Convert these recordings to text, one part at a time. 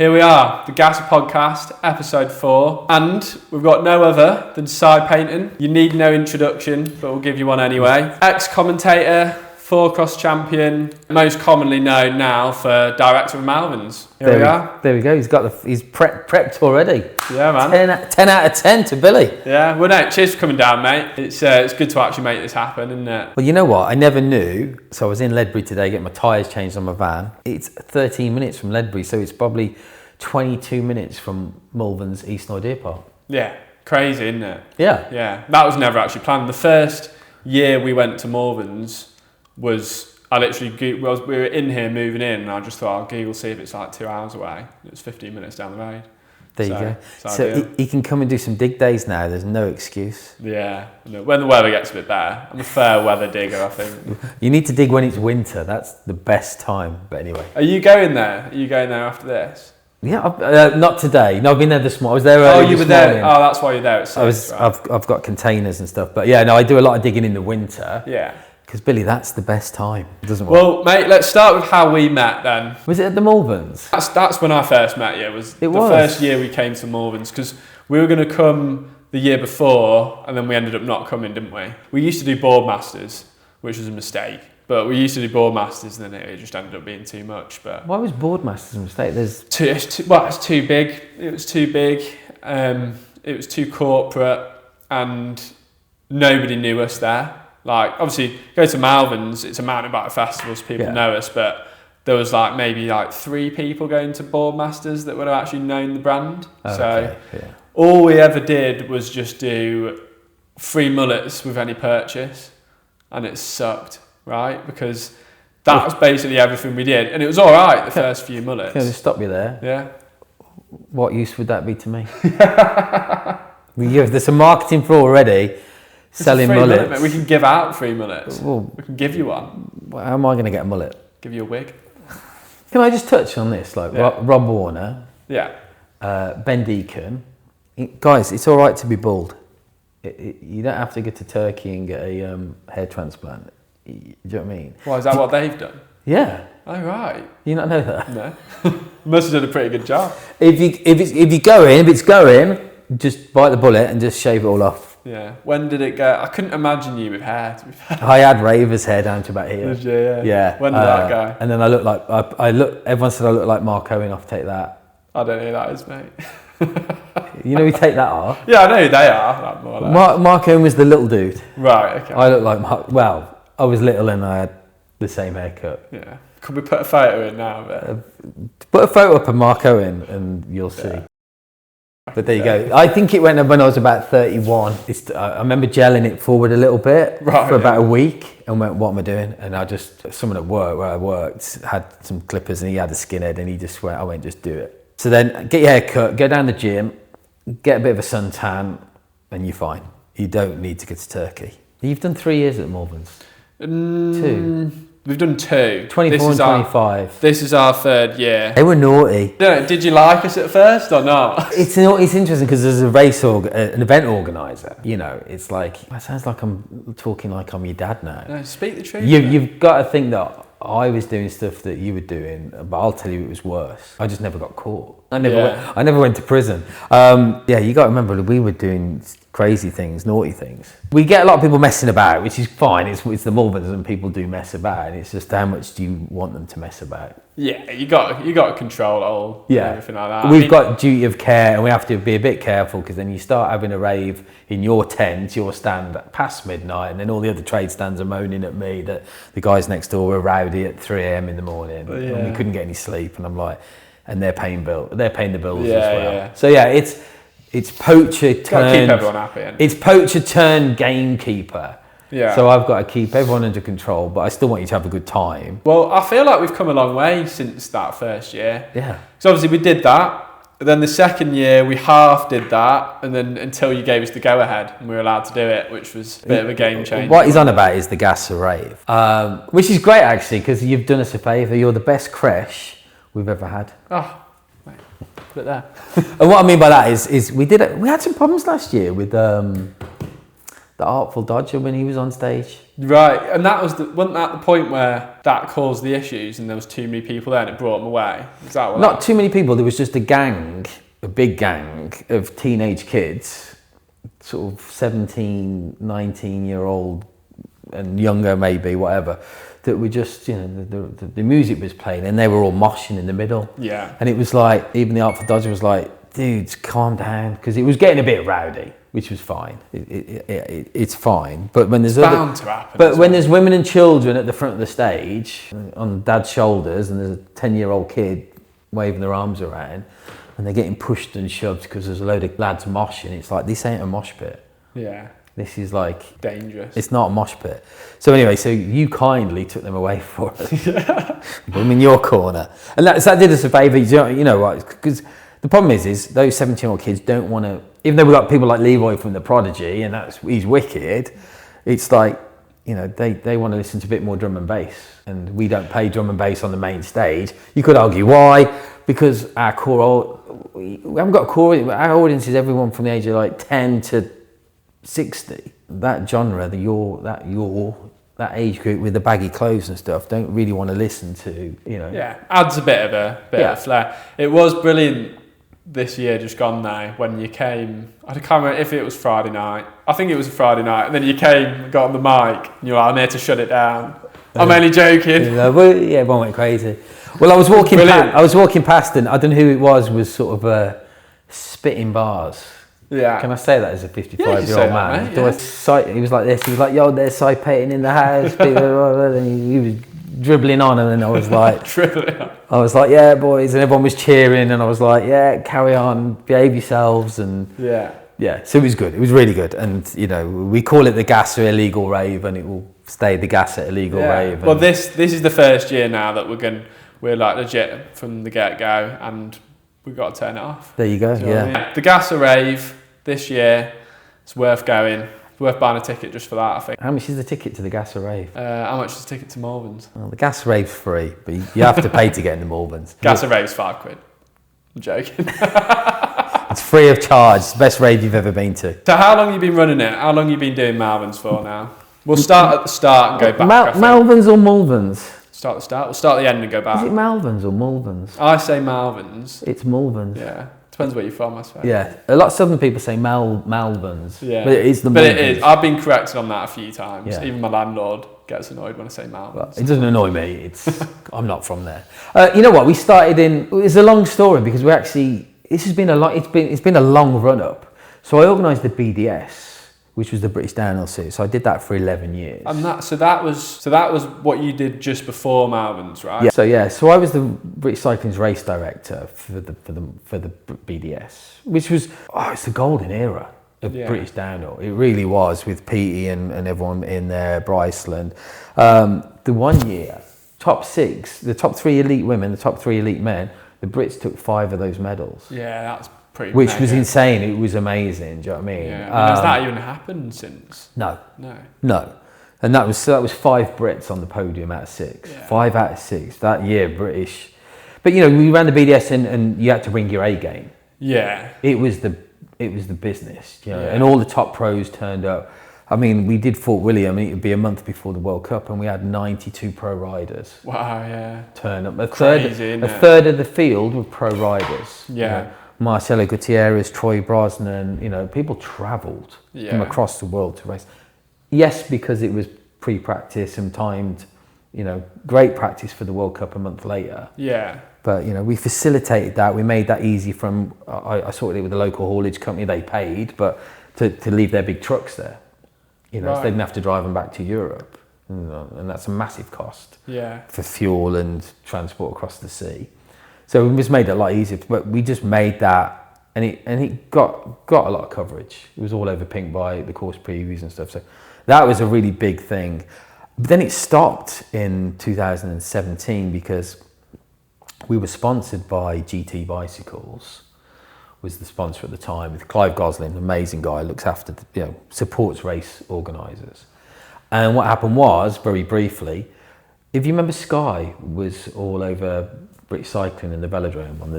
Here we are, the Gasser podcast, Ep.4, and we've got no other than Si Paton. You need no introduction, but we'll give you one anyway. Ex-commentator, 4-cross champion, most commonly known now for director of Malvern's. Here we are. There we go. He's prepped already. Yeah, man. 10 out of 10 to Billy. Yeah. Well, no, cheers for coming down, mate. It's good to actually make this happen, isn't it? Well, you know what? I never knew. So I was in Ledbury today getting my tyres changed on my van. It's 13 minutes from Ledbury, so it's probably 22 minutes from Malvern's East North Deer Park. Yeah. Crazy, isn't it? Yeah. Yeah. That was never actually planned. The first year we went to Malvern's was, I literally, we were in here moving in, and I just thought I'll Google see if it's like 2 hours away. It's 15 minutes down the road. There you go. So he can come and do some dig days now. There's no excuse. Yeah. When the weather gets a bit better. I'm a fair weather digger, I think. You need to dig when it's winter. That's the best time. But anyway. Are you going there? Are you going there after this? Yeah, not today. No, I've been there this morning. I was there early. Oh, you were there. Oh, that's why you're there. I've got containers and stuff. But yeah, no, I do a lot of digging in the winter. Yeah. Because Billy, that's the best time, doesn't it? Well, mate, let's start with how we met then. Was it at the Malverns? That's when I first met you. It was the first year we came to Malverns, because we were going to come the year before, and then we ended up not coming, didn't we? We used to do Boardmasters, which was a mistake. But we used to do Boardmasters, and then it just ended up being too much. But why was Boardmasters a mistake? It's too big. It was too big. It was too corporate, and nobody knew us there. Like, obviously, go to Malvern's, it's a mountain bike festival, so people know us, but there was maybe 3 people going to Boardmasters that would have actually known the brand. All we ever did was just do free mullets with any purchase, and it sucked, right? Because that was basically everything we did, and it was all right the first few mullets. Can I just stop you there? Yeah. What use would that be to me? There's some marketing for already. Selling mullets. Mullet, we can give out free mullets. Well, we can give you one. How am I going to get a mullet? Give you a wig. Can I just touch on this? Rob Warner. Yeah. Ben Deacon. Guys, it's all right to be bald. You don't have to go to Turkey and get a hair transplant. Do you know what I mean? Why, is that what they've done? Yeah. Oh, right. You not know that? No. Must have done a pretty good job. If it's going, just bite the bullet and just shave it all off. Yeah. When did it go? I couldn't imagine you with hair, to be fair. I had Raver's hair down to about here. Did you? Yeah. Yeah. When did that go? And then I look like everyone said I look like Mark Owen off Take That. I don't know who that is, mate. You know who Take That are? Yeah, I know who they are. More or less. Mark Owen was the little dude. Right, okay. I look like Mark. Well, I was little and I had the same haircut. Yeah. Could we put a photo in now? Put a photo up of Mark Owen and you'll see. Yeah. But there you go. I think it went up when I was about 31. I remember gelling it forward a little bit for about a week and went, what am I doing? And someone at work where I worked had some clippers and he had a skinhead and he just went, I went, just do it. So then get your hair cut, go down the gym, get a bit of a suntan and you're fine. You don't need to go to Turkey. You've done 3 years at Malvern's. 2. We've done 2. 24 and 25. This is our 3rd year. They were naughty. Did you like us at first or not? It's interesting because as a an event organizer, it's like, it sounds like I'm talking like I'm your dad now. No, speak the truth. You've got to think that I was doing stuff that you were doing, but I'll tell you it was worse. I just never got caught. I never went to prison. You got to remember we were doing crazy things, naughty things. We get a lot of people messing about, which is fine. It's the Malverns and people do mess about. It's just how much do you want them to mess about? Yeah, you got to control it all. Yeah, everything like that. We've got duty of care, and we have to be a bit careful because then you start having a rave in your tent, your stand past midnight, and then all the other trade stands are moaning at me that the guys next door were rowdy at 3 a.m. in the morning, and we couldn't get any sleep, and I'm like, and they're paying the bills as well. Yeah. So it's poacher turned. Keep everyone happy. It's poacher turned gamekeeper. Yeah. So I've got to keep everyone under control, but I still want you to have a good time. Well, I feel like we've come a long way since that first year. Yeah. So obviously we did that. Then the second year we half did that, and then until you gave us the go ahead and we were allowed to do it, which was a bit of a game changer. What he's on about is the Gasser Rave, which is great actually because you've done us a favour. You're the best creche we've ever had. Oh. Put it there. And what I mean by that is we had some problems last year with the Artful Dodger when he was on stage. Right, and wasn't that the point where that caused the issues and there was too many people there and it brought them away? Is that what? Not too many people. There was just a big gang of teenage kids, sort of 17, 19-year-old and younger maybe, whatever, that were just, the music was playing and they were all moshing in the middle. Yeah. And it was like, even the Artful Dodger was like, dudes, calm down, because it was getting a bit rowdy, which was fine. It's fine. But when there's bound to happen. But when there's women and children at the front of the stage on dad's shoulders and there's a 10-year-old kid waving their arms around and they're getting pushed and shoved because there's a load of lads moshing, it's like, this ain't a mosh pit. Yeah. This is like... dangerous. It's not a mosh pit. So anyway, so you kindly took them away for us. Yeah. Put them in your corner. And that did us a favour, you know what, because the problem is those 17-year-old kids don't want to... Even though we've got people like Leroy from The Prodigy, and he's wicked, it's like, they want to listen to a bit more drum and bass. And we don't play drum and bass on the main stage. You could argue why, because we haven't got a core... Our audience is everyone from the age of like 10 to 60. That genre, that age group with the baggy clothes and stuff, don't really want to listen to, Yeah, adds a bit of flair. It was brilliant this year just gone now when you came. I can't remember if it was Friday night. I think it was a Friday night, and then you came, got on the mic, and you're like, I'm here to shut it down. I'm only joking. Everyone went crazy. Well, I was walking past, and I don't know who it was sort of spitting bars. Yeah. Can I say that as a 55-year-old man? Mate, he was like this. He was like, "Yo, there's Si Paton in the house." And he was dribbling on, and then I was like, "Yeah, boys," and everyone was cheering, and I was like, "Yeah, carry on, behave yourselves," and yeah. So it was good. It was really good, and we call it the Gasser Illegal Rave, and it will stay the Gasser Illegal Rave. Well, this is the first year now that we're like legit from the get go, and we've got to turn it off. There you go. You know what I mean? The Gasser Rave this year, it's worth going. Worth buying a ticket just for that, I think. How much is the ticket to the Gasser Rave? How much is the ticket to Malvern's? Well, the Gasser Rave's free, but you have to pay to get in the Malvern's. Gasser Rave's £5. I'm joking. It's free of charge. It's the best rave you've ever been to. So how long have you been running it? How long have you been doing Malvern's for now? We'll start at the start and go back. Malvern's or Malvern's? Start at the start. We'll start at the end and go back. Is it Malvern's or Malvern's? I say Malvern's. It's Malvern's. Yeah. Depends where you're from, I suppose. Yeah, a lot of Southern people say Malvern's. Yeah, but it is the Malvern's. But it is. I've been corrected on that a few times. Yeah. Even my landlord gets annoyed when I say Malvern's. Well, it doesn't annoy me. It's I'm not from there. You know what? We started in. It's a long story because we actually. This has been a long. It's been a long run up. So I organised the BDS, which was the British Downhill Series. So I did that for 11 years. And that was what you did just before Malvern's, right? Yeah. So I was the British Cycling's race director for the BDS, which was it's the golden era of British Downhill. It really was, with Petey and everyone in there, Bryceland. The 1 year, top 6, the top 3 elite women, the top 3 elite men, the Brits took 5 of those medals. Yeah, that's pretty. Which was insane. It was amazing. Do you know what I mean? Yeah. Has that even happened since? No. And that was 5 Brits on the podium out of 6. Yeah. 5 out of 6 that year, British. But we ran the BDS and you had to bring your A game. Yeah. It was the business, and all the top pros turned up. I mean, we did Fort William, and it would be a month before the World Cup, and we had 92 pro riders. Wow, yeah. Turn up. A third of the field were pro riders. Yeah. Marcelo Gutierrez, Troy Brosnan, people travelled from across the world to race. Yes, because it was pre-practice and timed, great practice for the World Cup a month later. Yeah. But, we facilitated that. We made that easy from, I sorted it with the local haulage company, they paid, but to leave their big trucks there. So they didn't have to drive them back to Europe. And that's a massive cost for fuel and transport across the sea. So we just made it a lot easier, but we just made that, and it got a lot of coverage. It was all over Pink by the course previews and stuff. So that was a really big thing. But then it stopped in 2017 because we were sponsored by GT Bicycles, was the sponsor at the time, with Clive Goslin, amazing guy, looks after, supports race organisers. And what happened was, very briefly, if you remember, Sky was all over British Cycling and the velodrome on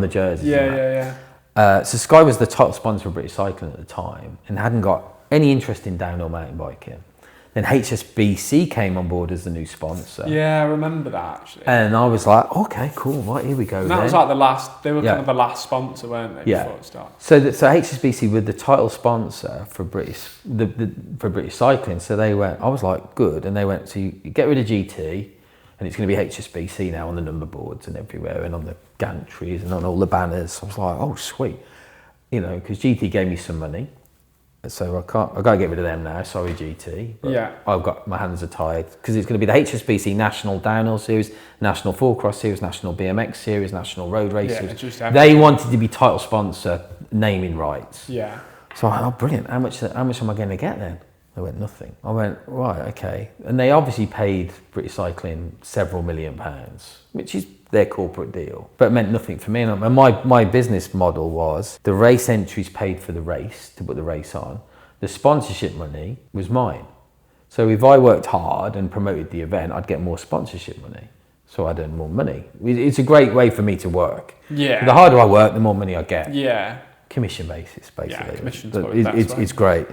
the jerseys. Yeah. So Sky was the top sponsor of British Cycling at the time and hadn't got any interest in downhill mountain biking. Then HSBC came on board as the new sponsor. Yeah, I remember that actually. And I was like, okay, cool, right, here we go. And that was like the last, they were kind of the last sponsor, weren't they, before it started? So HSBC were the title sponsor for for British cycling. So they went, I was like, good. And they went, so you get rid of GT and it's going to be HSBC now on the number boards and everywhere and on the gantries and on all the banners. I was like, oh, sweet. You know, because GT gave me some money. So I've got to get rid of them now. Sorry, GT. But I've got, my hands are tied because it's going to be the HSBC National Downhill Series, National 4Cross Series, National BMX Series, National Road Race Series. They wanted to be title sponsor, naming rights. Yeah. So I went, oh, brilliant. How much am I going to get then? They went, nothing. I went, right, okay. And they obviously paid British Cycling several £1 million, which is their corporate deal, but it meant nothing for me. And my business model was the race entries paid for the race to put the race on. The sponsorship money was mine. So if I worked hard and promoted the event, I'd get more sponsorship money. So I'd earn more money. It's a great way for me to work. Yeah. The harder I work, the more money I get. Yeah. Commission basis, basically. Yeah, commission's probably the best way. It's great.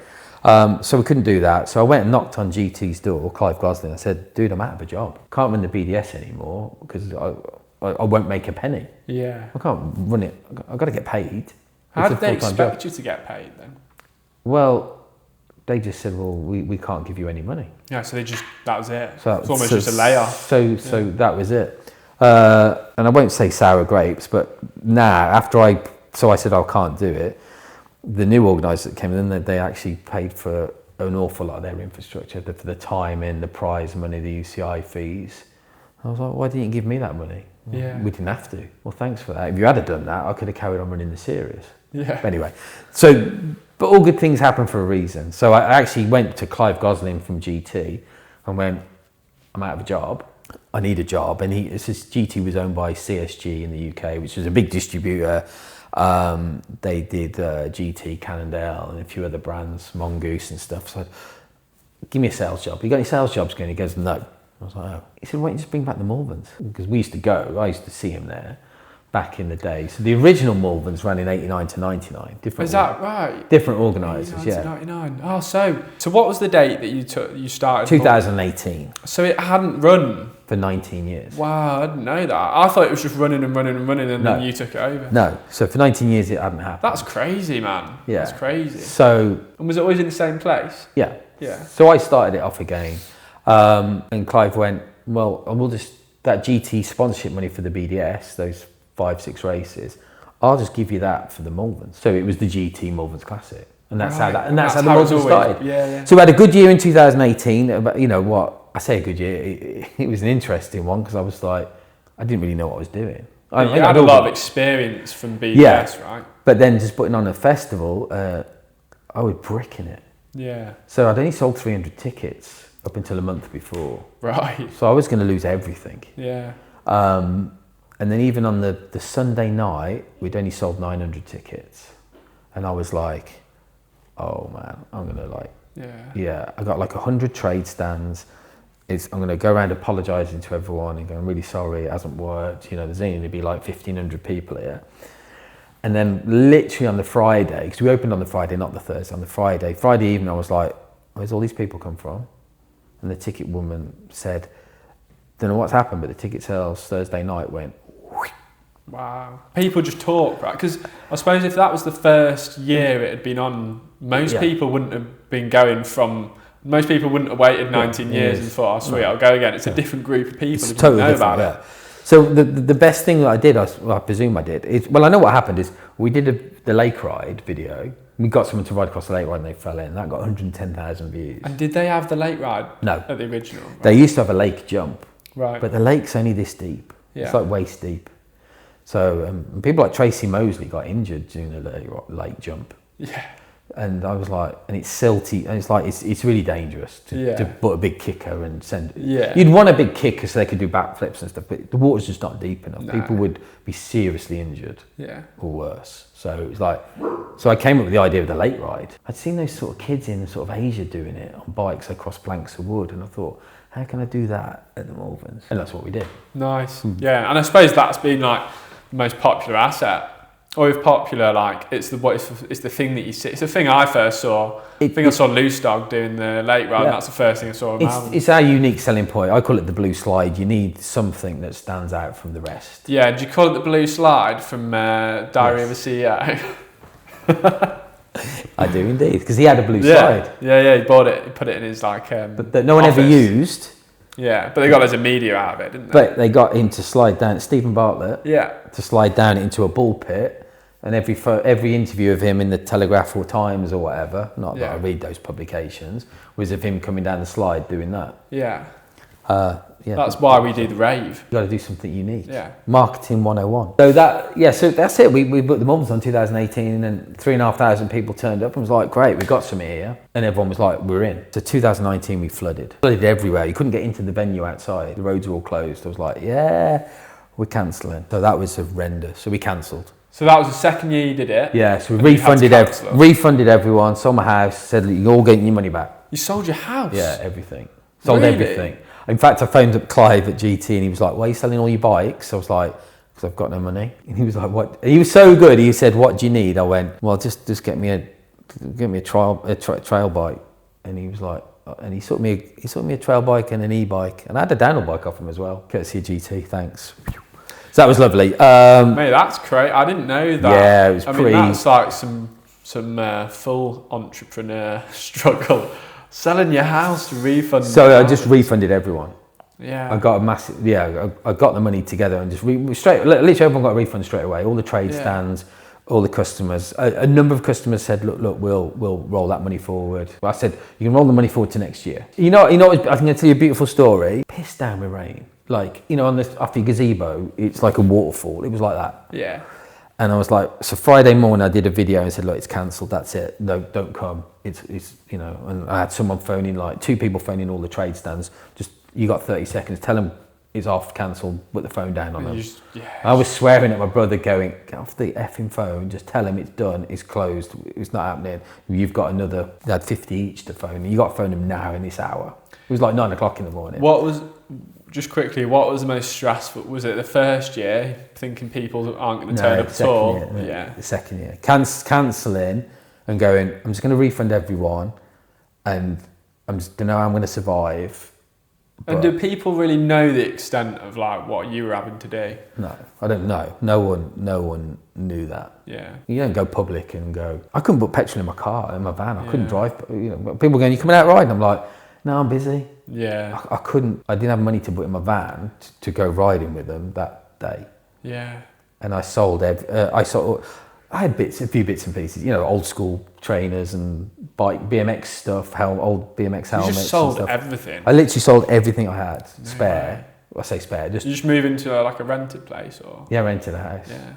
So we couldn't do that. So I went and knocked on GT's door, Clive Gosling. I said, dude, I'm out of a job. Can't run the BDS anymore because I won't make a penny. Yeah. I can't run it. I've got to get paid. How did they expect you to get paid then? Well, they just said, well, we can't give you any money. Yeah, so that was it. So it's almost just a layoff. So that was it. And I won't say sour grapes, but now, I said I can't do it. The new organisers that came in, they actually paid for an awful lot of their infrastructure, for the time in, the prize money, the UCI fees. I was like, why didn't you give me that money? Yeah. We didn't have to. Well, thanks for that. If you had done that, I could have carried on running the series. Yeah. Anyway, but all good things happen for a reason. So I actually went to Clive Gosling from GT and went, I'm out of a job. I need a job. And GT was owned by CSG in the UK, which was a big distributor. They did GT, Cannondale, and a few other brands, Mongoose and stuff. So, give me a sales job. You got any sales jobs going? He goes, no. I was like, oh. He said, why don't you just bring back the Malverns? Because we used to go. I used to see him there back in the day. So the original Malverns ran in 89 to 99. Is that right? Different organisers, yeah. 99. Oh, so what was the date that you started? 2018. So it hadn't run for 19 years. Wow, I didn't know that. I thought it was just running and then you took it over. No, so for 19 years it hadn't happened. That's crazy, man. Yeah. That's crazy. So... And was it always in the same place? Yeah. Yeah. So I started it off again. And Clive went, well, we'll just... That GT sponsorship money for the BDS, those 5-6 races, I'll just give you that for the Malverns. So it was the GT Malvern Classic. And that's how the Malvern started. Yeah. So we had a good year in 2018. But you know what? I say a good year. It was an interesting one because I was like, I didn't really know what I was doing. You had a lot of experience from BDS, right? But then just putting on a festival, I was bricking it. Yeah. So I'd only sold 300 tickets up until a month before. Right. So I was going to lose everything. Yeah. And then even on the Sunday night, we'd only sold 900 tickets. And I was like, oh man, I'm going to I got like 100 trade stands. I'm going to go around apologising to everyone and going, I'm really sorry, it hasn't worked. You know, there's only going to be like 1,500 people here. And then literally on the Friday, because we opened on the Friday, not the Thursday, on the Friday evening, I was like, where's all these people come from? And the ticket woman said, don't know what's happened, but the ticket sales Thursday night went, whoosh. Wow. People just talk, right? Because I suppose if that was the first year it had been on, most people wouldn't have been going from... Most people wouldn't have waited 19 years and thought, oh sweet, I'll go again. It's a different group of people who totally know about it. So the best thing that I did, I presume I did, is, well, I know what happened is we did the lake ride video. We got someone to ride across the lake ride and they fell in. That got 110,000 views. And did they have the lake ride? No. At the original? Right. They used to have a lake jump. Right. But the lake's only this deep. Yeah. It's like waist deep. So people like Tracy Mosley got injured doing the lake jump. Yeah. And I was like, and it's silty, and it's like, it's really dangerous to put a big kicker and send it. Yeah. You'd want a big kicker so they could do backflips and stuff, but the water's just not deep enough. No. People would be seriously injured. Yeah. Or worse. So it was like, so I came up with the idea of the lake ride. I'd seen those sort of kids in sort of Asia doing it on bikes across planks of wood, and I thought, how can I do that at the Malverns? And that's what we did. Nice. Yeah, and I suppose that's been like the most popular asset Or if popular, like it's the thing that you see. It's the thing I first saw. I think I saw Loose Dog doing the late ride. And that's the first thing I saw. It's our unique selling point. I call it the blue slide. You need something that stands out from the rest. Yeah. Do you call it the blue slide from Diary of a CEO? I do indeed, because he had a blue slide. Yeah. He bought it. He put it in his like. But that no one office. ever used. Yeah, but they got loads of media out of it, didn't they? But they got him to slide down, Stephen Bartlett. Yeah. To slide down into a bull pit. And every interview of him in the Telegraph or Times or whatever, not that I read those publications, was of him coming down the slide doing that. Yeah. Yeah. That's why we do the rave. You've got to do something unique. Yeah. Marketing 101. So that's it. We booked the Mums on 2018 and 3,500 people turned up and was like, great, we got something here. And everyone was like, we're in. So 2019 we flooded. Flooded everywhere. You couldn't get into the venue outside. The roads were all closed. I was like, yeah, we're cancelling. So that was horrendous. So we cancelled. So that was the second year you did it? Yeah, so we refunded everyone, sold my house, said you're all getting your money back. You sold your house? Yeah, everything. Sold everything. In fact, I phoned up Clive at GT and he was like, why are you selling all your bikes? I was like, because I've got no money. And he was like, what? And he was so good. He said, what do you need? I went, well, just get me a trail bike. And he was like, and he sold me a trail bike and an e-bike. And I had a downhill bike off him as well. Courtesy of GT, thanks. So that was lovely. Mate, that's great. I didn't know that. Yeah, it was I mean, that's like some full entrepreneur struggle. Selling your house to refund. So I just refunded everyone. Yeah. I got a massive. Yeah, I got the money together and just literally everyone got a refund straight away. All the trade stands, all the customers. A number of customers said, look, we'll roll that money forward. I said, you can roll the money forward to next year. You know. I think I'll tell you a beautiful story. Pissed down with rain. Like, on this after your gazebo, it's like a waterfall. It was like that. Yeah. And I was like, so Friday morning I did a video and said, look, it's cancelled. That's it. No, don't come. It's and I had someone phoning, like 2 people phoning all the trade stands. Just, you got 30 seconds. Tell them it's off, cancelled. Put the phone down on them. I was swearing at my brother, going, get off the effing phone. Just tell him it's done. It's closed. It's not happening. You've got another. They had 50 each to phone. You got to phone them now in this hour. It was like 9 o'clock in the morning. Just quickly, what was the most stressful? Was it the first year, thinking people aren't going to turn up at all? Yeah, the second year. Cancelling and going, I'm just going to refund everyone and I'm just don't know how I'm going to survive. And do people really know the extent of like what you were having to do? No, I don't know. No one knew that. Yeah. You don't go public and go, I couldn't put petrol in my car, in my van. I couldn't drive. People going, you coming out riding? I'm like, no, I'm busy. Yeah. I couldn't. I didn't have money to put in my van to go riding with them that day. Yeah. And I sold. I had a few bits and pieces. Old school trainers and BMX stuff, old BMX helmets. You just sold and stuff. everything. I literally sold everything I had. Spare. I say spare. You just move into like a rented place, or? Yeah, rented a house. Yeah.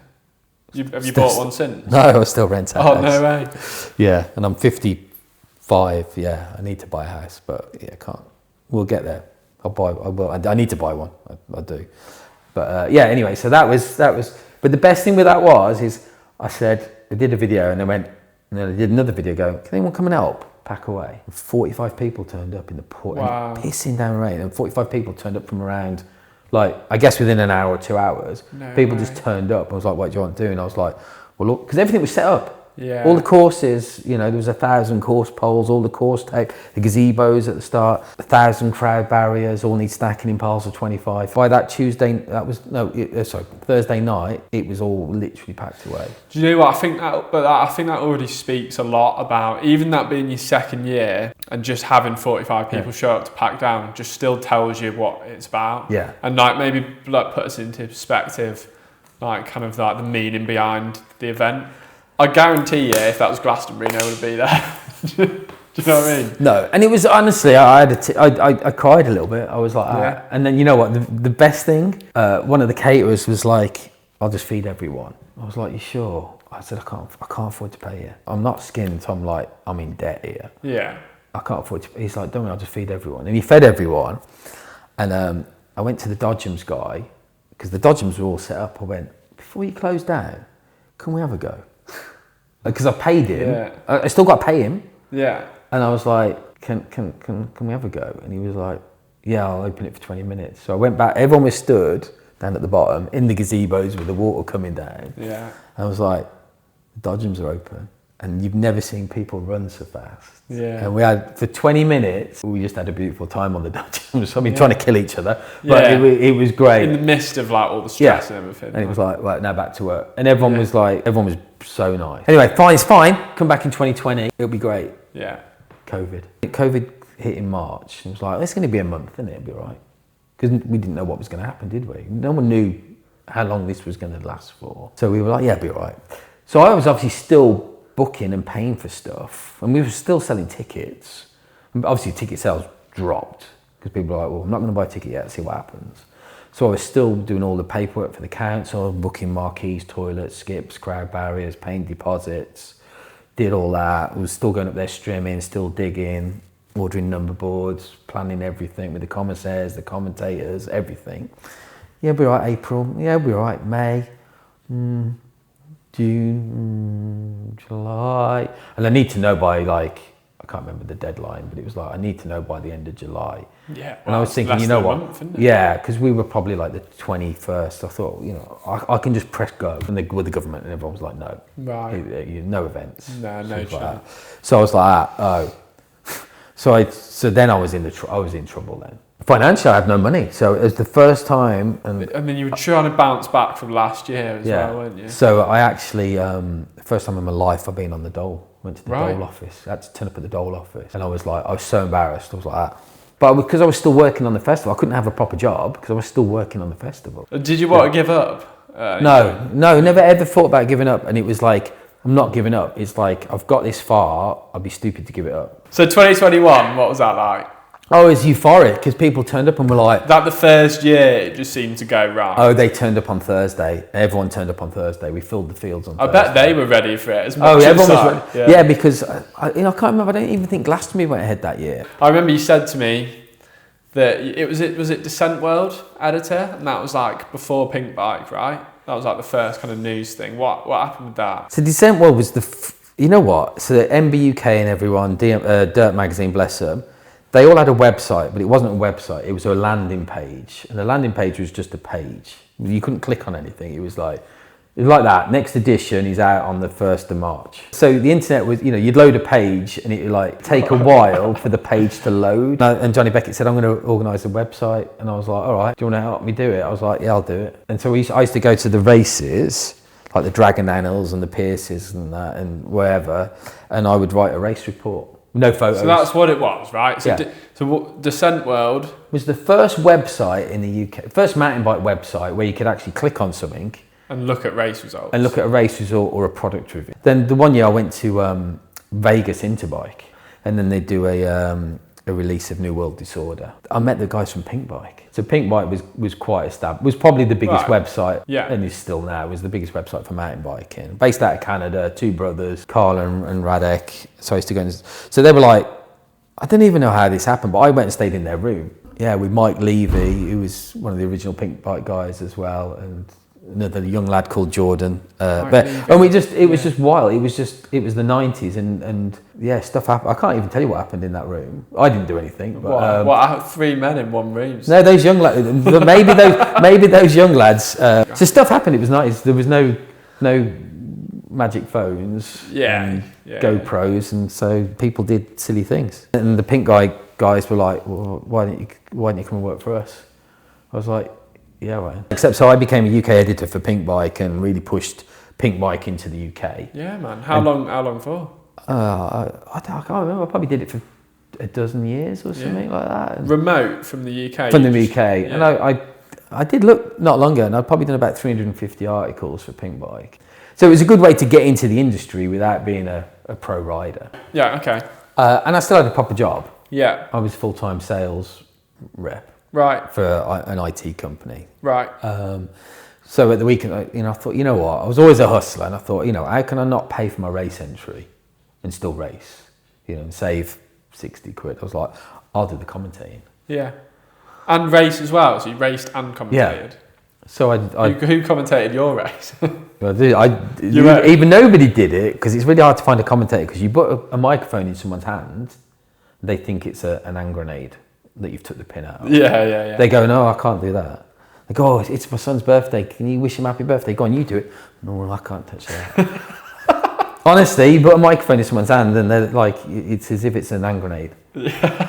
Have you bought one since? No, I still rent a house. Oh, no way. Yeah, and I'm 55. Yeah, I need to buy a house, but yeah, I can't. We'll get there. I will. I need to buy one. I do. But anyway, so that was. But the best thing with that is I said, I did a video and then I did another video going, can anyone come and help pack away? And 45 people turned up in the port. Wow. And pissing down rain. And 45 people turned up from around, like, I guess within an hour or 2 hours. People just turned up. I was like, what do you want to do? And I was like, well, look, because everything was set up. Yeah. All the courses, there was 1,000 course poles, all the course tape, the gazebos at the start, 1,000 crowd barriers, all need stacking in piles of 25. By that Thursday night, it was all literally packed away. Do you know what? I think that already speaks a lot about, even that being your second year and just having 45 people show up to pack down, just still tells you what it's about. Yeah. And like maybe like put us into perspective, like kind of like the meaning behind the event. I guarantee you, if that was Glastonbury, no one would be there. Do you know what I mean? No, and it was honestly, I cried a little bit. I was like, and then you know what? The best thing, one of the caterers was like, "I'll just feed everyone." I was like, "You sure?" I said, "I can't afford to pay you. I'm not skint. I'm like, I'm in debt here. Yeah, I can't afford to." He's like, "Don't worry, I'll just feed everyone." And he fed everyone. And I went to the Dodgems guy because the Dodgems were all set up. I went, "Before you close down, can we have a go?" Because I paid him. Yeah. I still got to pay him. Yeah. And I was like, can we have a go? And he was like, yeah, I'll open it for 20 minutes. So I went back, everyone was stood, down at the bottom, in the gazebos with the water coming down. Yeah. And I was like, the dodgems are open. And you've never seen people run so fast. Yeah. And we had, for 20 minutes, we just had a beautiful time on the dodgems. I mean, trying to kill each other. But it was great. In the midst of like all the stress and everything. And it was like, right, now back to work. And everyone was so nice. Anyway, fine, it's fine. Come back in 2020. It'll be great. Yeah. COVID hit in March. It was like, it's going to be a month, isn't it? It'll be all right. Because we didn't know what was going to happen, did we? No one knew how long this was going to last for. So we were like, yeah, it'll be all right. So I was obviously still booking and paying for stuff, and we were still selling tickets. And obviously ticket sales dropped because people were like, well, I'm not going to buy a ticket yet, see what happens. So I was still doing all the paperwork for the council, booking marquees, toilets, skips, crowd barriers, paying deposits, did all that. I was still going up there streaming, still digging, ordering number boards, planning everything with the commissaires, the commentators, everything. Yeah, we'll be all right, April. Yeah, we'll be all right, May. June, July, and I need to know by like, I can't remember the deadline, but it was like, I need to know by the end of July. Yeah. And I was thinking, you know what? Yeah, because we were probably like the 21st. I thought, you know, I can just press go. And with the government, and everyone was like, no. Right. No events. No chance. Like so I was like, oh. So then I was in trouble then. Financially, I had no money, so it was the first time. And I mean, you were trying to bounce back from last year as well, weren't you? So I actually, the first time in my life, I've been on the dole. Went to the dole office. I had to turn up at the dole office, and I was so embarrassed. I was like that. But because I was still working on the festival, I couldn't have a proper job because I was still working on the festival. Did you want to give up? No, never ever thought about giving up. And it was like, I'm not giving up. It's like, I've got this far, I'd be stupid to give it up. So 2021, what was that like? Oh, it was euphoric because people turned up and were like... That the first year, it just seemed to go right. Oh, they turned up on Thursday. Everyone turned up on Thursday. We filled the fields on Thursday. I bet they were ready for it as much as everyone was ready. Yeah, because, I can't remember, I don't even think Glastonbury went ahead that year. I remember you said to me that was it Descent World editor? And that was like before Pink Bike, right? That was like the first kind of news thing. What happened with that? So Descent World was you know what? So the MBUK and everyone, Dirt Magazine, bless them, they all had a website, but it wasn't a website. It was a landing page. And the landing page was just a page. You couldn't click on anything. It was like that. Next edition is out on the 1st of March. So the internet was, you'd load a page and it would like take a while for the page to load. And Johnny Beckett said, I'm going to organise a website. And I was like, all right, do you want to help me do it? I was like, yeah, I'll do it. And so I used to go to the races, like the Dragon Annals and the Pierces and that and wherever. And I would write a race report. No photos. So that's what it was, right? So, yeah. So Descent World was the first website in the UK, first mountain bike website where you could actually click on something and look at race results. And look at a race result or a product review. Then the one year I went to Vegas Interbike, and then they'd do a release of New World Disorder. I met the guys from Pink Bike. So Pink Bike was quite established. Was probably the biggest website, and is still now. It was the biggest website for mountain biking. Based out of Canada, two brothers, Carl and Radek. So I used to go so they were like, I don't even know how this happened, but I went and stayed in their room. Yeah, with Mike Levy, who was one of the original Pink Bike guys as well, and another young lad called Jordan. It was just wild. It was the 90s and stuff happened. I can't even tell you what happened in that room. I didn't do anything. But, what 3 men in one room? No, those young lads, maybe those young lads. So stuff happened. It was nice. There was no magic phones, GoPros, and so people did silly things. And the Pink guys were like, well, why don't you come and work for us? I was like, yeah, right. Except so I became a UK editor for Pink Bike and really pushed Pink Bike into the UK. Yeah, man. How long for? I can't remember. I probably did it for a dozen years or something like that. Remote from the UK? From the UK. And I did look not longer, and I'd probably done about 350 articles for Pink Bike. So it was a good way to get into the industry without being a pro rider. Yeah, okay. And I still had a proper job. Yeah. I was full-time sales rep. Right. For an IT company. Right. So at the weekend, I thought, you know what? I was always a hustler, and I thought, how can I not pay for my race entry and still race, and save 60 quid? I was like, I'll do the commentating. Yeah. And race as well. So you raced and commentated. Yeah. So who commentated your race? Even nobody did it because it's really hard to find a commentator because you put a microphone in someone's hand, they think it's an hand grenade that you've took the pin out of. Yeah. They go, no, I can't do that. They go, oh, it's my son's birthday. Can you wish him happy birthday? Go on, you do it. No, I can't touch that. Honestly, you put a microphone in someone's hand and they're like, it's as if it's a hand grenade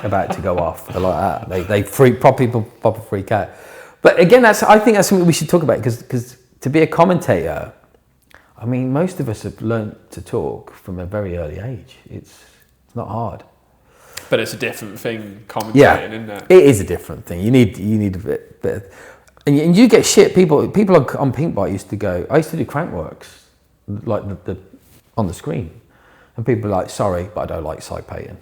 about to go off. They're like that. They freak, people proper freak out. But again, I think that's something we should talk about because to be a commentator, I mean, most of us have learned to talk from a very early age. It's not hard. But it's a different thing commentating, isn't it? It is a different thing. You need a bit and you get shit. People on Pink Bike used to go. I used to do crankworks, like the on the screen, and people are like, sorry, but I don't like Si Paton.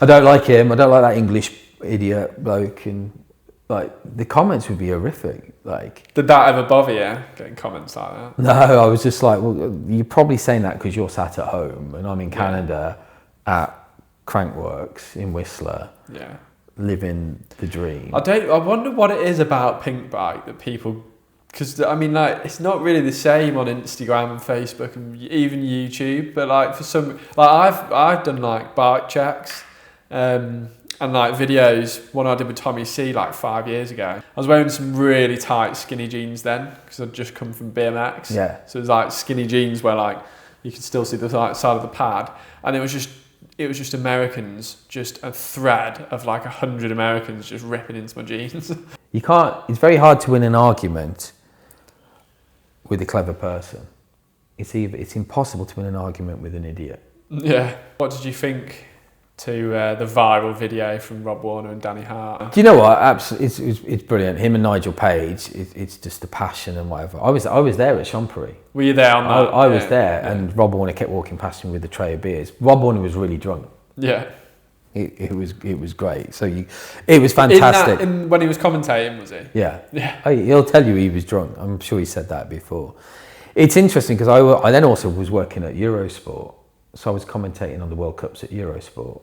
I don't like him. I don't like that English idiot bloke, and like the comments would be horrific. Like, did that ever bother you, getting comments like that? No, I was just like, well, you're probably saying that because you're sat at home and I'm in Canada at Crankworks in Whistler. Yeah. Living the dream. I wonder what it is about Pink Bike that people, because I mean, like, it's not really the same on Instagram and Facebook and even YouTube, but like for some, like I've done like bike checks and like videos. One I did with Tommy C like 5 years ago. I was wearing some really tight skinny jeans then because I'd just come from BMX. Yeah. So it was like skinny jeans where like you could still see the side of the pad, and it was just Americans, just a thread of like 100 Americans just ripping into my jeans. You can't, it's very hard to win an argument with a clever person. It's impossible to win an argument with an idiot. Yeah. What did you think to the viral video from Rob Warner and Danny Hart? Do you know what? Absolutely, it's brilliant. Him and Nigel Page, it's just the passion and whatever. I was there at Champery. Were you there on that? I was there, and Rob Warner kept walking past me with a tray of beers. Rob Warner was really drunk. Yeah. It was great. So it was fantastic. When he was commentating, was he? Yeah. Yeah. He'll tell you he was drunk. I'm sure he said that before. It's interesting because I then also was working at Eurosport, so I was commentating on the World Cups at Eurosport.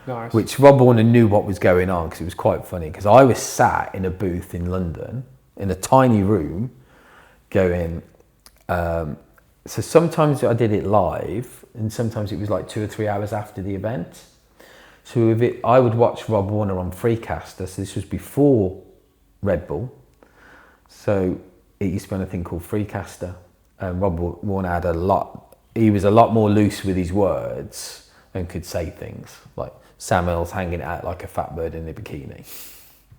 Nice. Which Rob Warner knew what was going on because it was quite funny because I was sat in a booth in London in a tiny room going, so sometimes I did it live and sometimes it was like 2 or 3 hours after the event. So I would watch Rob Warner on Freecaster, so this was before Red Bull. So it used to be on a thing called Freecaster, and Rob Warner he was a lot more loose with his words and could say things like, Samuel's hanging out like a fat bird in a bikini.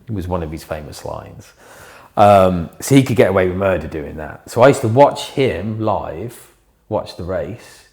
It was one of his famous lines. So he could get away with murder doing that. So I used to watch him live, watch the race,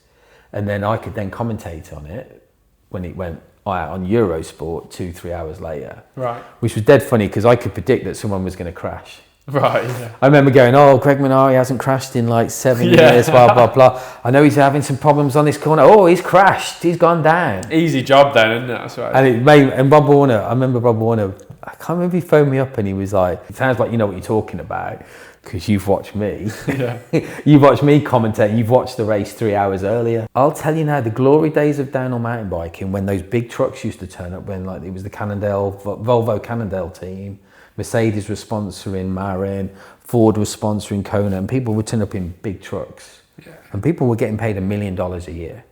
and then I could then commentate on it when it went out on Eurosport 2-3 hours later. Right. Which was dead funny because I could predict that someone was going to crash. Right, yeah. I remember going, oh, Craig Minari hasn't crashed in like 7 years, blah, blah, blah. I know he's having some problems on this corner. Oh, he's crashed. He's gone down. Easy job then, isn't it? That's right. And Rob Warner, I remember Rob Warner, I can't remember if he phoned me up and he was like, it sounds like you know what you're talking about because you've watched me. Yeah. You've watched me commentate. You've watched the race 3 hours earlier. I'll tell you now, the glory days of downhill mountain biking when those big trucks used to turn up, when like it was the Volvo Cannondale team, Mercedes was sponsoring Marin, Ford was sponsoring Kona, and people would turn up in big trucks. Yeah. And people were getting paid $1 million a year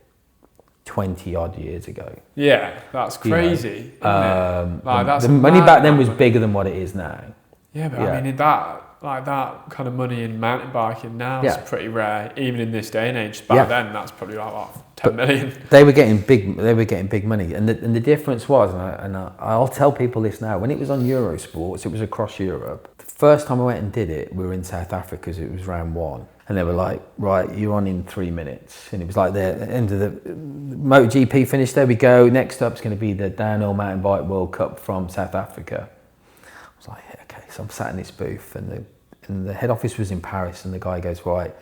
20 odd years ago. Yeah, that's crazy. The money back then was bigger than what it is now. Yeah, but I mean, that kind of money in mountain biking now is pretty rare, even in this day and age. Back then, that's probably like what, 10 million. They were getting big money, and the difference was, and I'll tell people this now. When it was on Eurosports, it was across Europe. The first time I went and did it, we were in South Africa because it was round 1, and they were like, "Right, you're on in 3 minutes," and it was like the end of the MotoGP finished. There we go. Next up's going to be the Downhill Mountain Bike World Cup from South Africa. I was like, okay, so I'm sat in this booth, and the head office was in Paris, and the guy goes, right,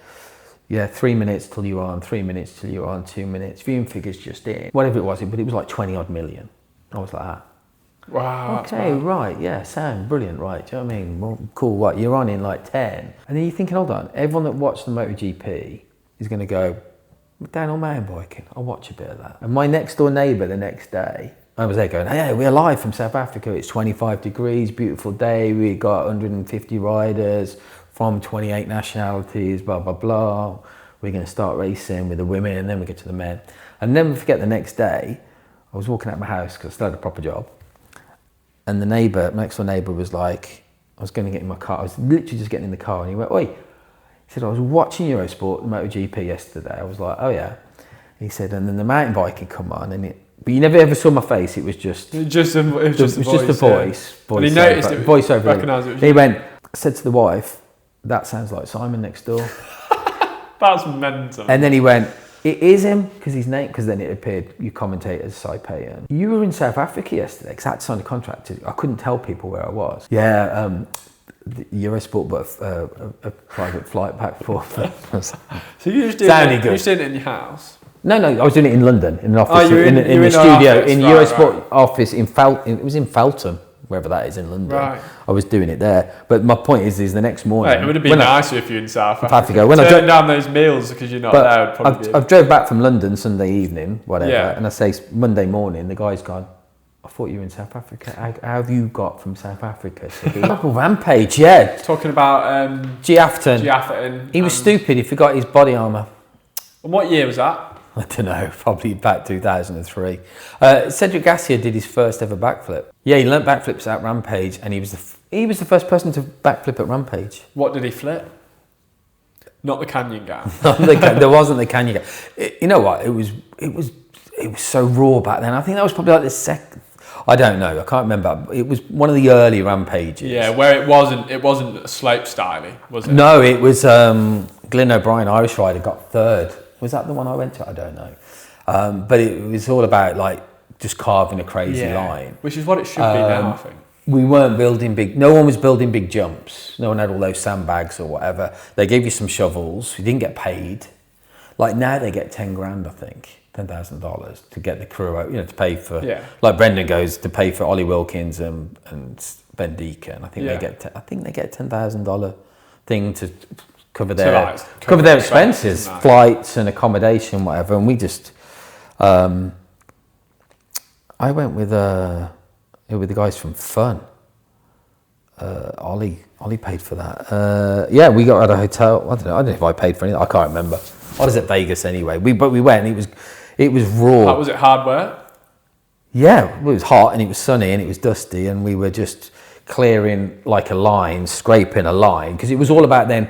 yeah, 3 minutes till you're on, 3 minutes till you're on, 2 minutes, viewing figures just in, whatever it was, but it was like 20 odd million. I was like, ah. Wow. Okay, right, yeah, sound brilliant, right, do you know what I mean? Well, cool, what, you're on in like 10. And then you're thinking, hold on, everyone that watched the MotoGP is going to go, downhill mountain biking, I'll watch a bit of that. And my next door neighbour the next day, I was there going, hey, we're live from South Africa. It's 25 degrees, beautiful day. We got 150 riders from 28 nationalities, blah, blah, blah. We're going to start racing with the women, and then we get to the men. And never forget the next day, I was walking out my house because I still had a proper job. And the next door neighbour was like, I was going to get in my car. I was literally just getting in the car, and he went, "Oi." He said, "I was watching Eurosport MotoGP yesterday." I was like, "Oh yeah." And he said, and then the mountain bike had come on, but you never ever saw my face. It was just a voice. And he noticed it. Voiceover. Recognised it. He went, said to the wife, "That sounds like Simon next door." That's mental. And then he went, "It is him," because his name. Because then it appeared, you commentate as Si Paton. You were in South Africa yesterday because I had to sign a contract. I couldn't tell people where I was. Yeah. Eurosport, but a private flight back for. So you just doing it in your house? No, I was doing it in London, in an office, in the studio, in Eurosport office in It was in Feltham, wherever that is in London. Right. I was doing it there, but my point is the next morning. Right, it would have been nicer if you're in South Africa. I have to go. When I turn down those meals because you're not there. I've drove back from London Sunday evening, whatever, and I say Monday morning, the guy's gone, "I thought you were in South Africa. How have you got from South Africa?" So Rampage, yeah. Talking about Giafton. He was stupid. He forgot his body armour. And what year was that? I don't know, probably about 2003. Cedric Gasser did his first ever backflip. Yeah, he learnt backflips at Rampage, and he was the first person to backflip at Rampage. What did he flip? Not the canyon guy. There wasn't the canyon guy. You know what? It was so raw back then. I think that was probably like the second. I don't know. I can't remember. It was one of the early Rampages. Yeah, where it wasn't slope styling, was it? No, it was Glyn O'Brien, Irish rider, got third. Was that the one I went to? I don't know. But it was all about like just carving a crazy line. Which is what it should be now, I think. We weren't building no one was building big jumps. No one had all those sandbags or whatever. They gave you some shovels. You didn't get paid. Like now they get 10 grand, I think, $10,000 to get the crew out, to pay for, like Brendan goes to pay for Ollie Wilkins and Ben Deacon. I think they get $10,000 thing to cover their expenses, flights and accommodation, whatever. And we just, I went with the guys from Fun. Ollie paid for that. We got at a hotel. I don't know if I paid for anything. I can't remember. I was at Vegas anyway. But we went. It was raw. Was it hard work? Yeah, it was hot and it was sunny and it was dusty and we were just clearing like a line, scraping a line because it was all about then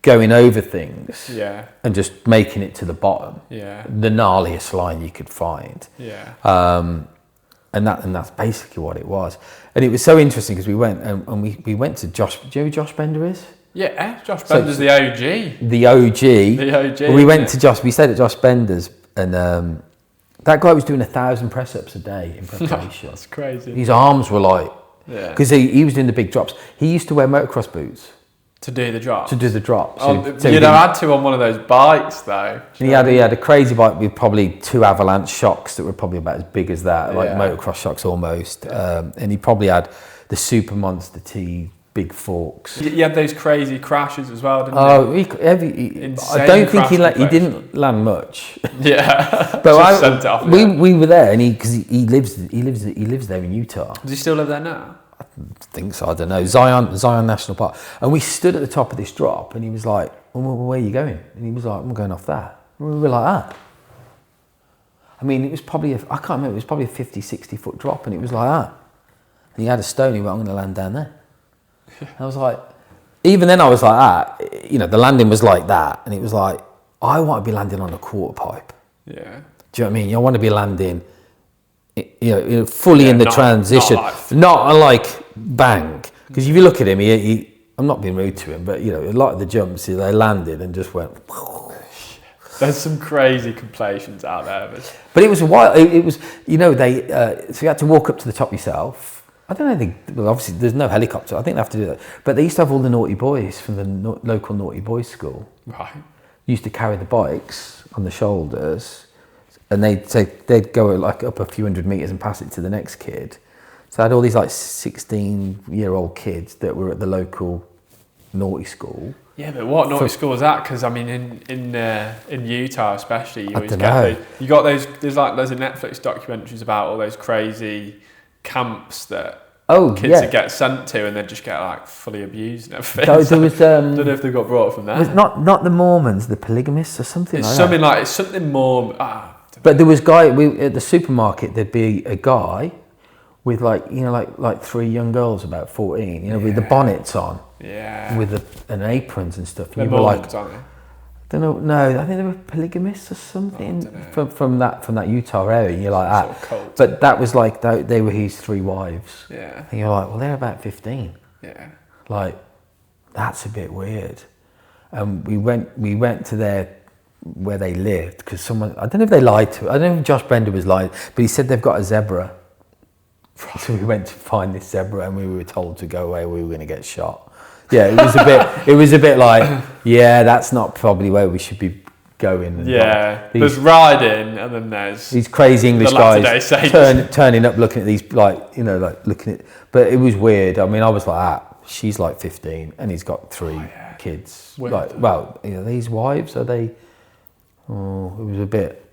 going over things and just making it to the bottom. Yeah. The gnarliest line you could find. Yeah. And that's basically what it was. And it was so interesting because we went and we went to Josh. Do you know who Josh Bender is? Yeah, Josh Bender's the OG. The OG. Well, we went to Josh. We stayed at Josh Bender's, and that guy was doing 1,000 press-ups a day in preparation. That's crazy. His arms were like, because he was doing the big drops. He used to wear motocross boots. To do the drops? To do the drops. So you'd have had to on one of those bikes, though. He had a crazy bike with probably 2 avalanche shocks that were probably about as big as that, like motocross shocks almost. And he probably had the Super Monster T big forks. He had those crazy crashes as well, didn't he? I don't think he didn't land much. Yeah. But we were there, and because he lives there in Utah. Does he still live there now? I think so. I don't know. Zion National Park, and we stood at the top of this drop, and he was like, well, "Where are you going?" And he was like, "I'm going off that." And we were like that. I mean, it was probably I can't remember. It was probably a 50, 60 foot drop, and it was like that. And he had a stone. He went, "I'm going to land down there." I was like, even then I was like that, the landing was like that. And it was like, I want to be landing on a quarter pipe. Yeah. Do you know what I mean? I want to be landing, fully in the transition. Not like bang. Because if you look at him, I'm not being rude to him, but a lot of the jumps, they landed and just went. There's some crazy completions out there. But it was a while, it was, so you had to walk up to the top yourself. I don't know, obviously there's no helicopter, I think they have to do that. But they used to have all the naughty boys from the local naughty boys school. Right. Used to carry the bikes on the shoulders and they'd go like up a few hundred metres and pass it to the next kid. So I had all these like 16-year-old kids that were at the local naughty school. Yeah, but what naughty school was that? Because I mean, in Utah especially, you always get you got those. There's a Netflix documentaries about all those crazy camps that kids would get sent to, and they'd just get like fully abused and everything. There was, I don't know if they got brought from there. Was not the Mormons, the polygamists or something. It's something more. But there was at the supermarket. There'd be a guy with like three young girls about 14, with the bonnets on, with an aprons and stuff. And They're Mormons, aren't they? I don't know. No, I think they were polygamists or something from that Utah area. And you're like that, sort of cult. But that was like they were his three wives. Yeah. And you're like, well, they're about 15. Yeah. Like, that's a bit weird. And we went to where they lived because someone, I don't know if they lied to. I don't know if Josh Bender was lying, but he said they've got a zebra. So we went to find this zebra, and we were told to go away. We were going to get shot. Yeah, it was a bit like, yeah, that's not probably where we should be going. And there's riding, and then there's these crazy English guys turning up, looking at these looking at. But it was weird. I mean, I was like, she's like 15, and he's got three kids. Weird. Like, these wives, are they? Oh, it was a bit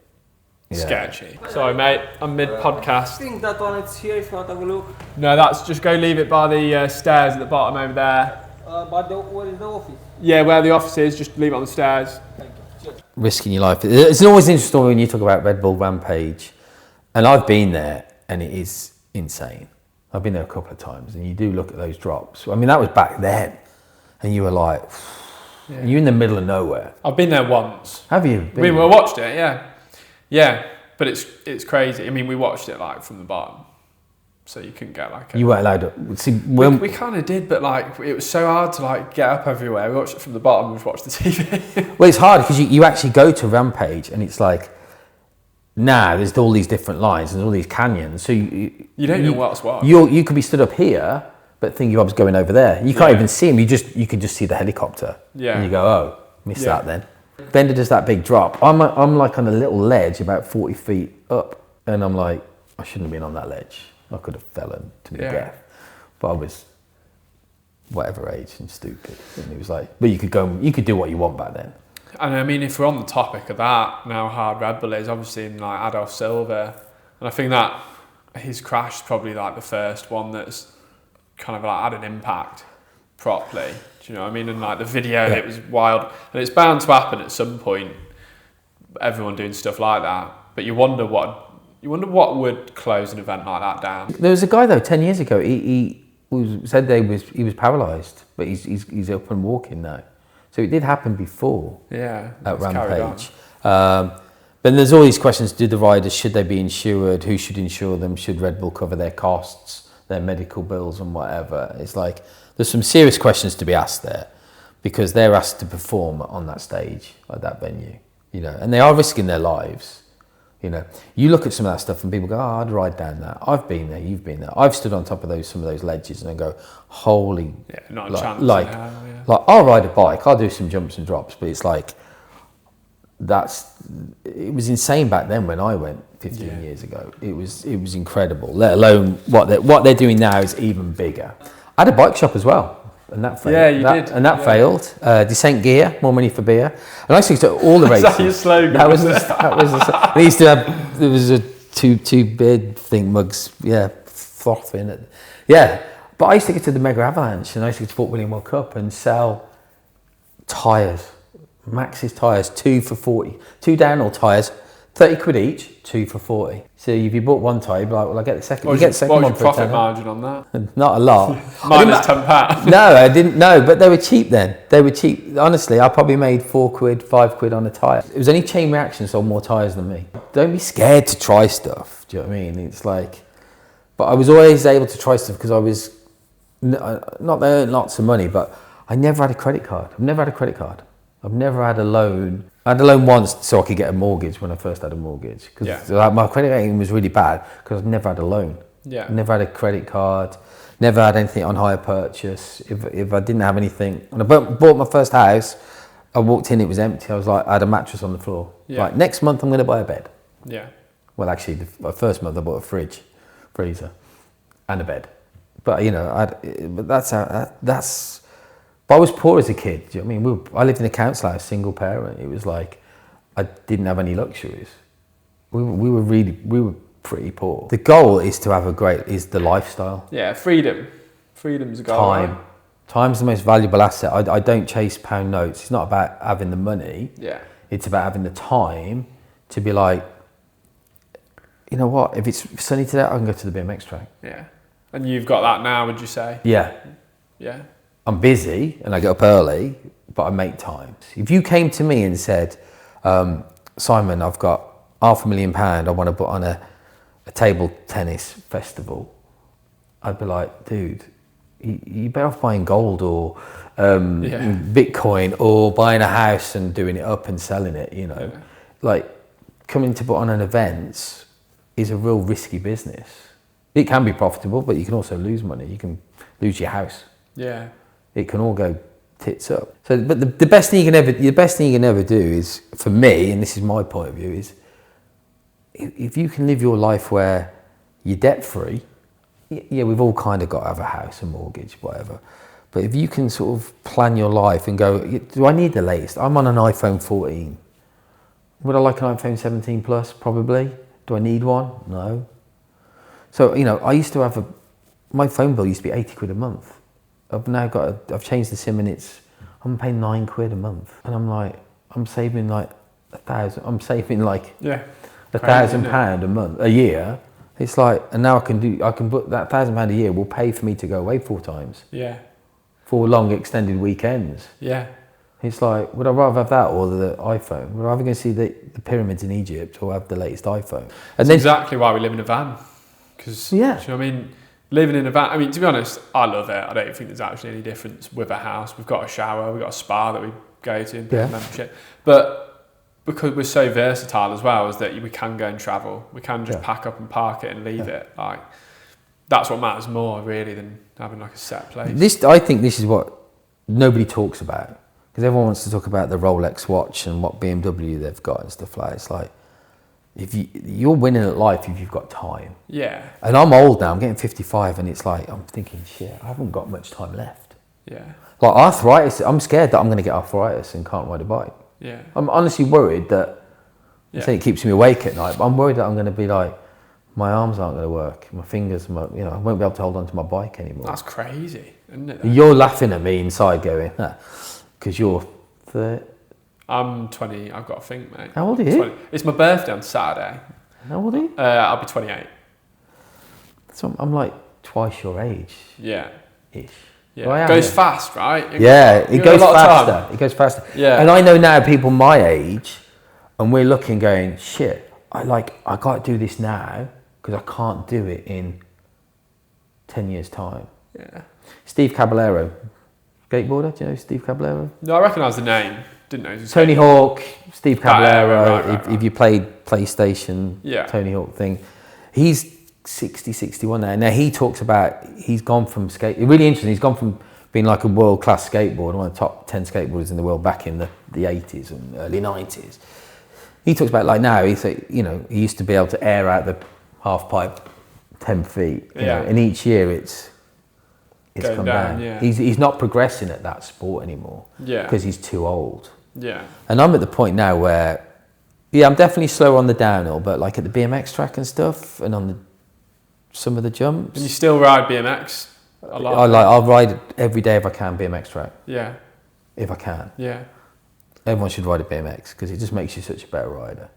sketchy. Sorry, mate, I'm mid-podcast. I think that one is here if you want to have a look. No, that's just go leave it by the stairs at the bottom over there. But where is the office? Yeah, where the office is, just leave it on the stairs. Thank you. Cheers. Risking your life. It's always interesting when you talk about Red Bull Rampage, and I've been there, and it is insane. I've been there a couple of times, and you do look at those drops. I mean, that was back then, and you were like, you're in the middle of nowhere. I've been there once. Have you? We watched it, yeah, but it's crazy. I mean, we watched it like from the bottom, so you couldn't get like. You weren't allowed to see. We kind of did, but like it was so hard to like get up everywhere. We watched it from the bottom. We just watched the TV. Well, it's hard because you actually go to Rampage, and it's like. There's all these different lines and all these canyons, so you don't know what's what. You could be stood up here, but think your was going over there. You can't even see him. You can just see the helicopter. Yeah. And you go, oh, missed that then. Bender does that big drop. I'm like on a little ledge about 40 feet up, and I'm like, I shouldn't have been on that ledge. I could have fallen to my death, but I was whatever age and stupid. And it was like, but you could do what you want back then. And I mean, if we're on the topic of that, now how hard Red Bull is, obviously in like Adolf Silva, and I think that his crash is probably like the first one that's kind of like had an impact properly. Do you know what I mean? And like the video, it was wild, and it's bound to happen at some point. Everyone doing stuff like that, but you wonder what would close an event like that down. There was a guy though 10 years ago. He said he was paralysed, but he's up and walking now. So it did happen before. Yeah. At Rampage. But there's all these questions: do the riders, should they be insured? Who should insure them? Should Red Bull cover their costs, their medical bills, and whatever? It's like there's some serious questions to be asked there, because they're asked to perform on that stage, like that venue, and they are risking their lives. You look at some of that stuff and people go, oh, I'd ride down that. I've been there, you've been there. I've stood on top of some of those ledges and I go, holy, not a chance. Like I'll ride a bike, I'll do some jumps and drops, but it's like, it was insane back then when I went 15 years ago. It was incredible, let alone what they're doing now is even bigger. I had a bike shop as well. And that failed. Yeah, you did. And that failed. Descent gear, more money for beer. And I used to go to all the races. Is that your slogan? That was they used to have, there was a two bid thing, mugs, frothing it. Yeah. But I used to get to the Mega Avalanche, and I used to get to Fort William World Cup and sell tyres, Max's tyres, 2 for 40. 2 downhill tyres, 30 quid each, 2 for 40. So if you bought one tyre, you'd be like, well, I get the second. You get the second one for profit £10. Margin on that? Not a lot. Minus £10. No, I didn't know, but they were cheap then. They were cheap. Honestly, I probably made 4 quid, 5 quid on a tyre. It was only Chain Reaction sold more tyres than me. Don't be scared to try stuff. Do you know what I mean? It's like, but I was always able to try stuff because I was, not that I earned lots of money, but I never had a credit card. I've never had a credit card. I've never had a loan. I had a loan once so I could get a mortgage when I first had a mortgage. Because my credit rating was really bad because I've never had a loan. Yeah. Never had a credit card. Never had anything on hire purchase. If I didn't have anything. When I bought my first house, I walked in, it was empty. I was like, I had a mattress on the floor. Yeah. Like, next month I'm going to buy a bed. Yeah. Well, actually, the first month I bought a freezer, and a bed. But, but that's how, But I was poor as a kid. Do you know what I mean? I lived in a council house, single parent. It was like I didn't have any luxuries. We were pretty poor. The goal is to have is the lifestyle. Yeah, freedom. Freedom's a goal. Time. Right? Time's the most valuable asset. I don't chase pound notes. It's not about having the money. Yeah. It's about having the time to be like, you know what? If it's sunny today, I can go to the BMX track. Yeah. And you've got that now, would you say? Yeah. Yeah. I'm busy and I get up early, but I make time. If you came to me and said, Simon, I've got £500,000, I want to put on a table tennis festival, I'd be like, dude, you're better off buying gold or Bitcoin or buying a house and doing it up and selling it, you know. Yeah. Like, coming to put on an event is a real risky business. It can be profitable, but you can also lose money. You can lose your house. Yeah. It can all go tits up. So, but the best thing you can ever do is, for me, and this is my point of view, is if you can live your life where you're debt free. Yeah, we've all kind of got to have a house, a mortgage, whatever. But if you can sort of plan your life and go, do I need the latest? I'm on an iPhone 14. Would I like an iPhone 17 Plus? Probably. Do I need one? No. So, you know, I used to have my phone bill used to be 80 quid a month. I've changed the SIM and I'm paying 9 quid a month. And I'm saving like £1,000. I'm saving like £1,000 a year. It's like, and now I can book that £1,000 a year will pay for me to go away 4 times. Yeah. 4 long extended weekends. Yeah. It's like, would I rather have that or the iPhone? Would I rather go see the pyramids in Egypt or have the latest iPhone? And that's exactly why we live in a van. Because, yeah. Do you know what I mean? Living in a van, I mean, to be honest, I love it. I don't think there's actually any difference with a house. We've got a shower, we've got a spa that we go to and pay membership. But because we're so versatile as well, is that we can go and travel. We can just pack up and park it and leave it. Like, that's what matters more, really, than having like a set place. I think this is what nobody talks about. Because everyone wants to talk about the Rolex watch and what BMW they've got and stuff like that. It's like, you're winning at life if you've got time. Yeah. And I'm old now, I'm getting 55, and it's like, I'm thinking, shit, I haven't got much time left. Yeah. Like arthritis, I'm scared that I'm going to get arthritis and can't ride a bike. Yeah. I'm honestly worried that, I say it keeps me awake at night, but I'm worried that I'm going to be like, my arms aren't going to work, my fingers, I won't be able to hold onto my bike anymore. That's crazy, isn't it? You're laughing at me inside going, because you're 30. I'm 20, I've got to think, mate. How old are you? 20. It's my birthday on Saturday. How old are you? I'll be 28. So I'm like twice your age. Yeah. Ish. Yeah. Well, It goes fast, right? It goes faster. It goes faster. Yeah. And I know now people my age, and we're looking going, shit, I got to do this now because I can't do it in 10 years' time. Yeah. Steve Caballero, skateboarder, do you know Steve Caballero? No, I recognise the name. Didn't know. Tony Hawk, Steve Caballero, Right. if you played PlayStation, Tony Hawk thing. He's 60, 61 now. Now he talks about, he's gone from really interesting, he's gone from being like a world-class skateboarder, one of the top 10 skateboarders in the world back in the 80s and early 90s. He talks about like now, he used to be able to air out the half pipe 10 feet, you know, and each year it's come down. Yeah. He's not progressing at that sport anymore because he's too old. Yeah. And I'm at the point now where, I'm definitely slower on the downhill, but like at the BMX track and stuff, and on some of the jumps. And you still ride BMX a lot? I'll ride every day if I can BMX track. Yeah. If I can. Yeah. Everyone should ride a BMX because it just makes you such a better rider.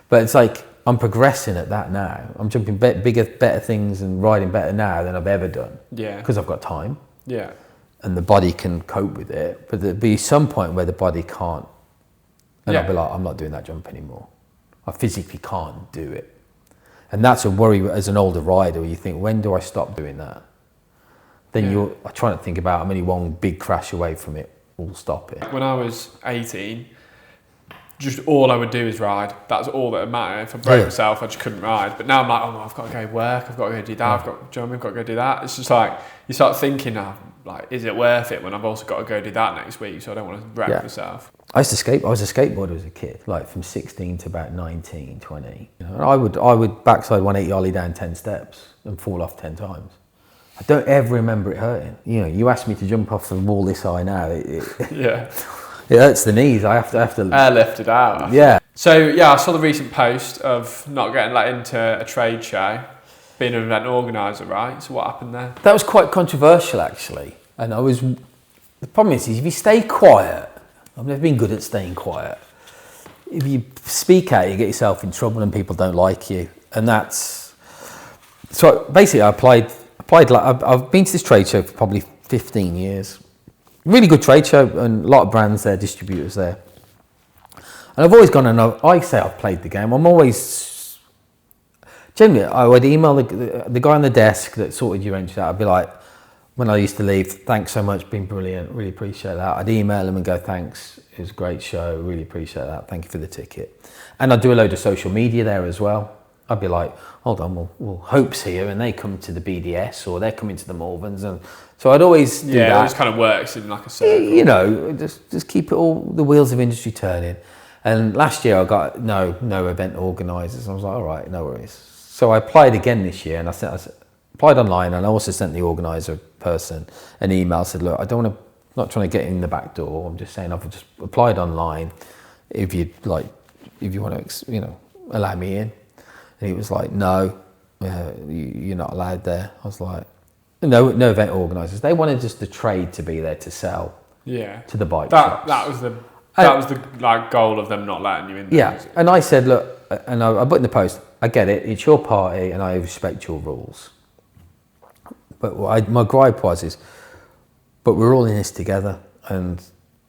But it's like, I'm progressing at that now. I'm jumping bigger, better things and riding better now than I've ever done. Yeah. Because I've got time. Yeah. And the body can cope with it. But there'll be some point where the body can't. And I'll be like, I'm not doing that jump anymore. I physically can't do it. And that's a worry as an older rider where you think, when do I stop doing that? Then I try to think about, I'm only one big crash away from it. We'll stop it. When I was 18, just all I would do is ride. That's all that mattered. If I broke myself, I just couldn't ride. But now I'm like, oh no, I've got to go work. I've got to go do that. I've got to go do that. It's just like, you start thinking now, like, is it worth it when I've also got to go do that next week? So I don't want to wreck myself. I was a skateboarder as a kid, like from 16 to about 19, 20. You know, and I would backside 180 ollie down 10 steps and fall off 10 times. I don't ever remember it hurting. You know, you ask me to jump off the wall this high now, it hurts the knees. I have to airlift it out. Yeah. So I saw the recent post of not getting let into a trade show, being an event organiser, right? So what happened there? That was quite controversial actually. And the problem is if you stay quiet, I've never been good at staying quiet. If you speak out, you get yourself in trouble and people don't like you. and that's so basically I applied like I've been to this trade show for probably 15 years. Really good trade show, and a lot of brands there, distributors there. And I've always gone, and I say I've played the game. I'm always, generally, I would email the guy on the desk that sorted your entry out. I'd be like, when I used to leave, thanks so much, been brilliant, really appreciate that. I'd email him and go, thanks, it was a great show, really appreciate that, thank you for the ticket. And I'd do a load of social media there as well. I'd be like, hold on, well Hope's here, and they come to the BDS, or they're coming to the Malverns, and so I'd always do that. Yeah, it just kind of works in like a circle. You know, just keep it all, the wheels of industry turning. And last year I got no event organisers. I was like, all right, no worries. So I applied again this year, and I applied online, and I also sent the organiser person an email, said, look, I don't want to, not trying to get in the back door. I'm just saying I've just applied online. If you want to, allow me in. And he was like, no, you're not allowed there. I was like, no event organisers. They wanted just the trade to be there to sell. Yeah. To the bike shops. That was the like goal of them not letting you in there. Yeah, and I said, look, and I put in the post, I get it, it's your party and I respect your rules. But my gripe was, but we're all in this together. And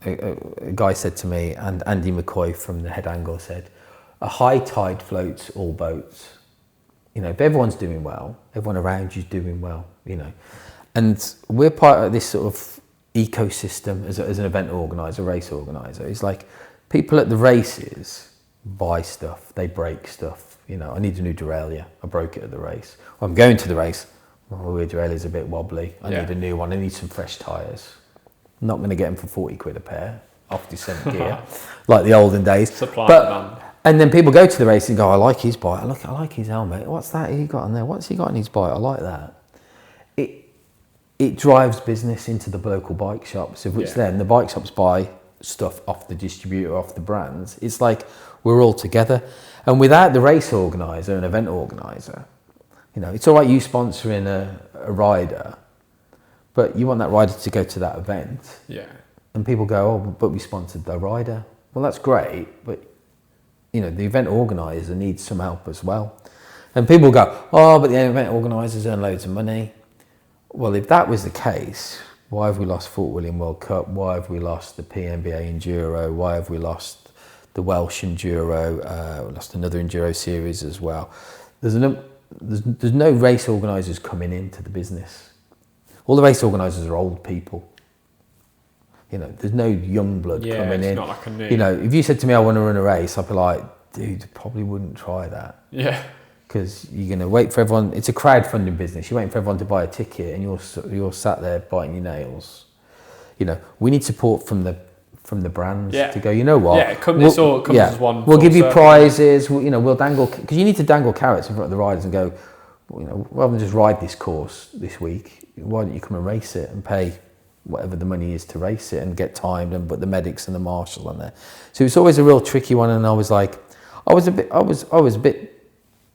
a guy said to me, and Andy McCoy from the Head Angle said, a high tide floats all boats. If everyone's doing well, everyone around you's doing well, And we're part of this sort of ecosystem as an event organizer, race organizer. It's like people at the races buy stuff, they break stuff. I need a new derailleur, I broke it at the race. Or I'm going to the race, the derailleur's a bit wobbly, I need a new one, I need some fresh tyres. I'm not going to get them for 40 quid a pair off descent gear, like the olden days. And then people go to the race and go, I like his bike, I like his helmet, what's that he got on there, what's he got on his bike, I like that. It drives business into the local bike shops, of which then the bike shops buy stuff off the distributor, off the brands. It's like we're all together. And without the race organizer, an event organizer, it's all right you sponsoring a rider, but you want that rider to go to that event. Yeah. And people go, oh, but we sponsored the rider. Well, that's great, but the event organizer needs some help as well. And people go, oh, but the event organizers earn loads of money. Well, if that was the case, why have we lost Fort William World Cup? Why have we lost the PMBA Enduro? Why have we lost the Welsh Enduro? We lost another Enduro series as well. There's no race organisers coming into the business. All the race organisers are old people. There's no young blood coming in. Not like a new. If you said to me, I want to run a race, I'd be like, dude, probably wouldn't try that. Yeah. Because you're going to wait for everyone. It's a crowdfunding business. You're waiting for everyone to buy a ticket, and you're sat there biting your nails. We need support from the brands to go. You know what? Yeah, it comes as one. We'll give you prizes. We'll dangle, because you need to dangle carrots in front of the riders and go. Rather than just ride this course this week, why don't you come and race it and pay whatever the money is to race it and get timed and put the medics and the marshals on there. So it's always a real tricky one. And I was like, I was a bit.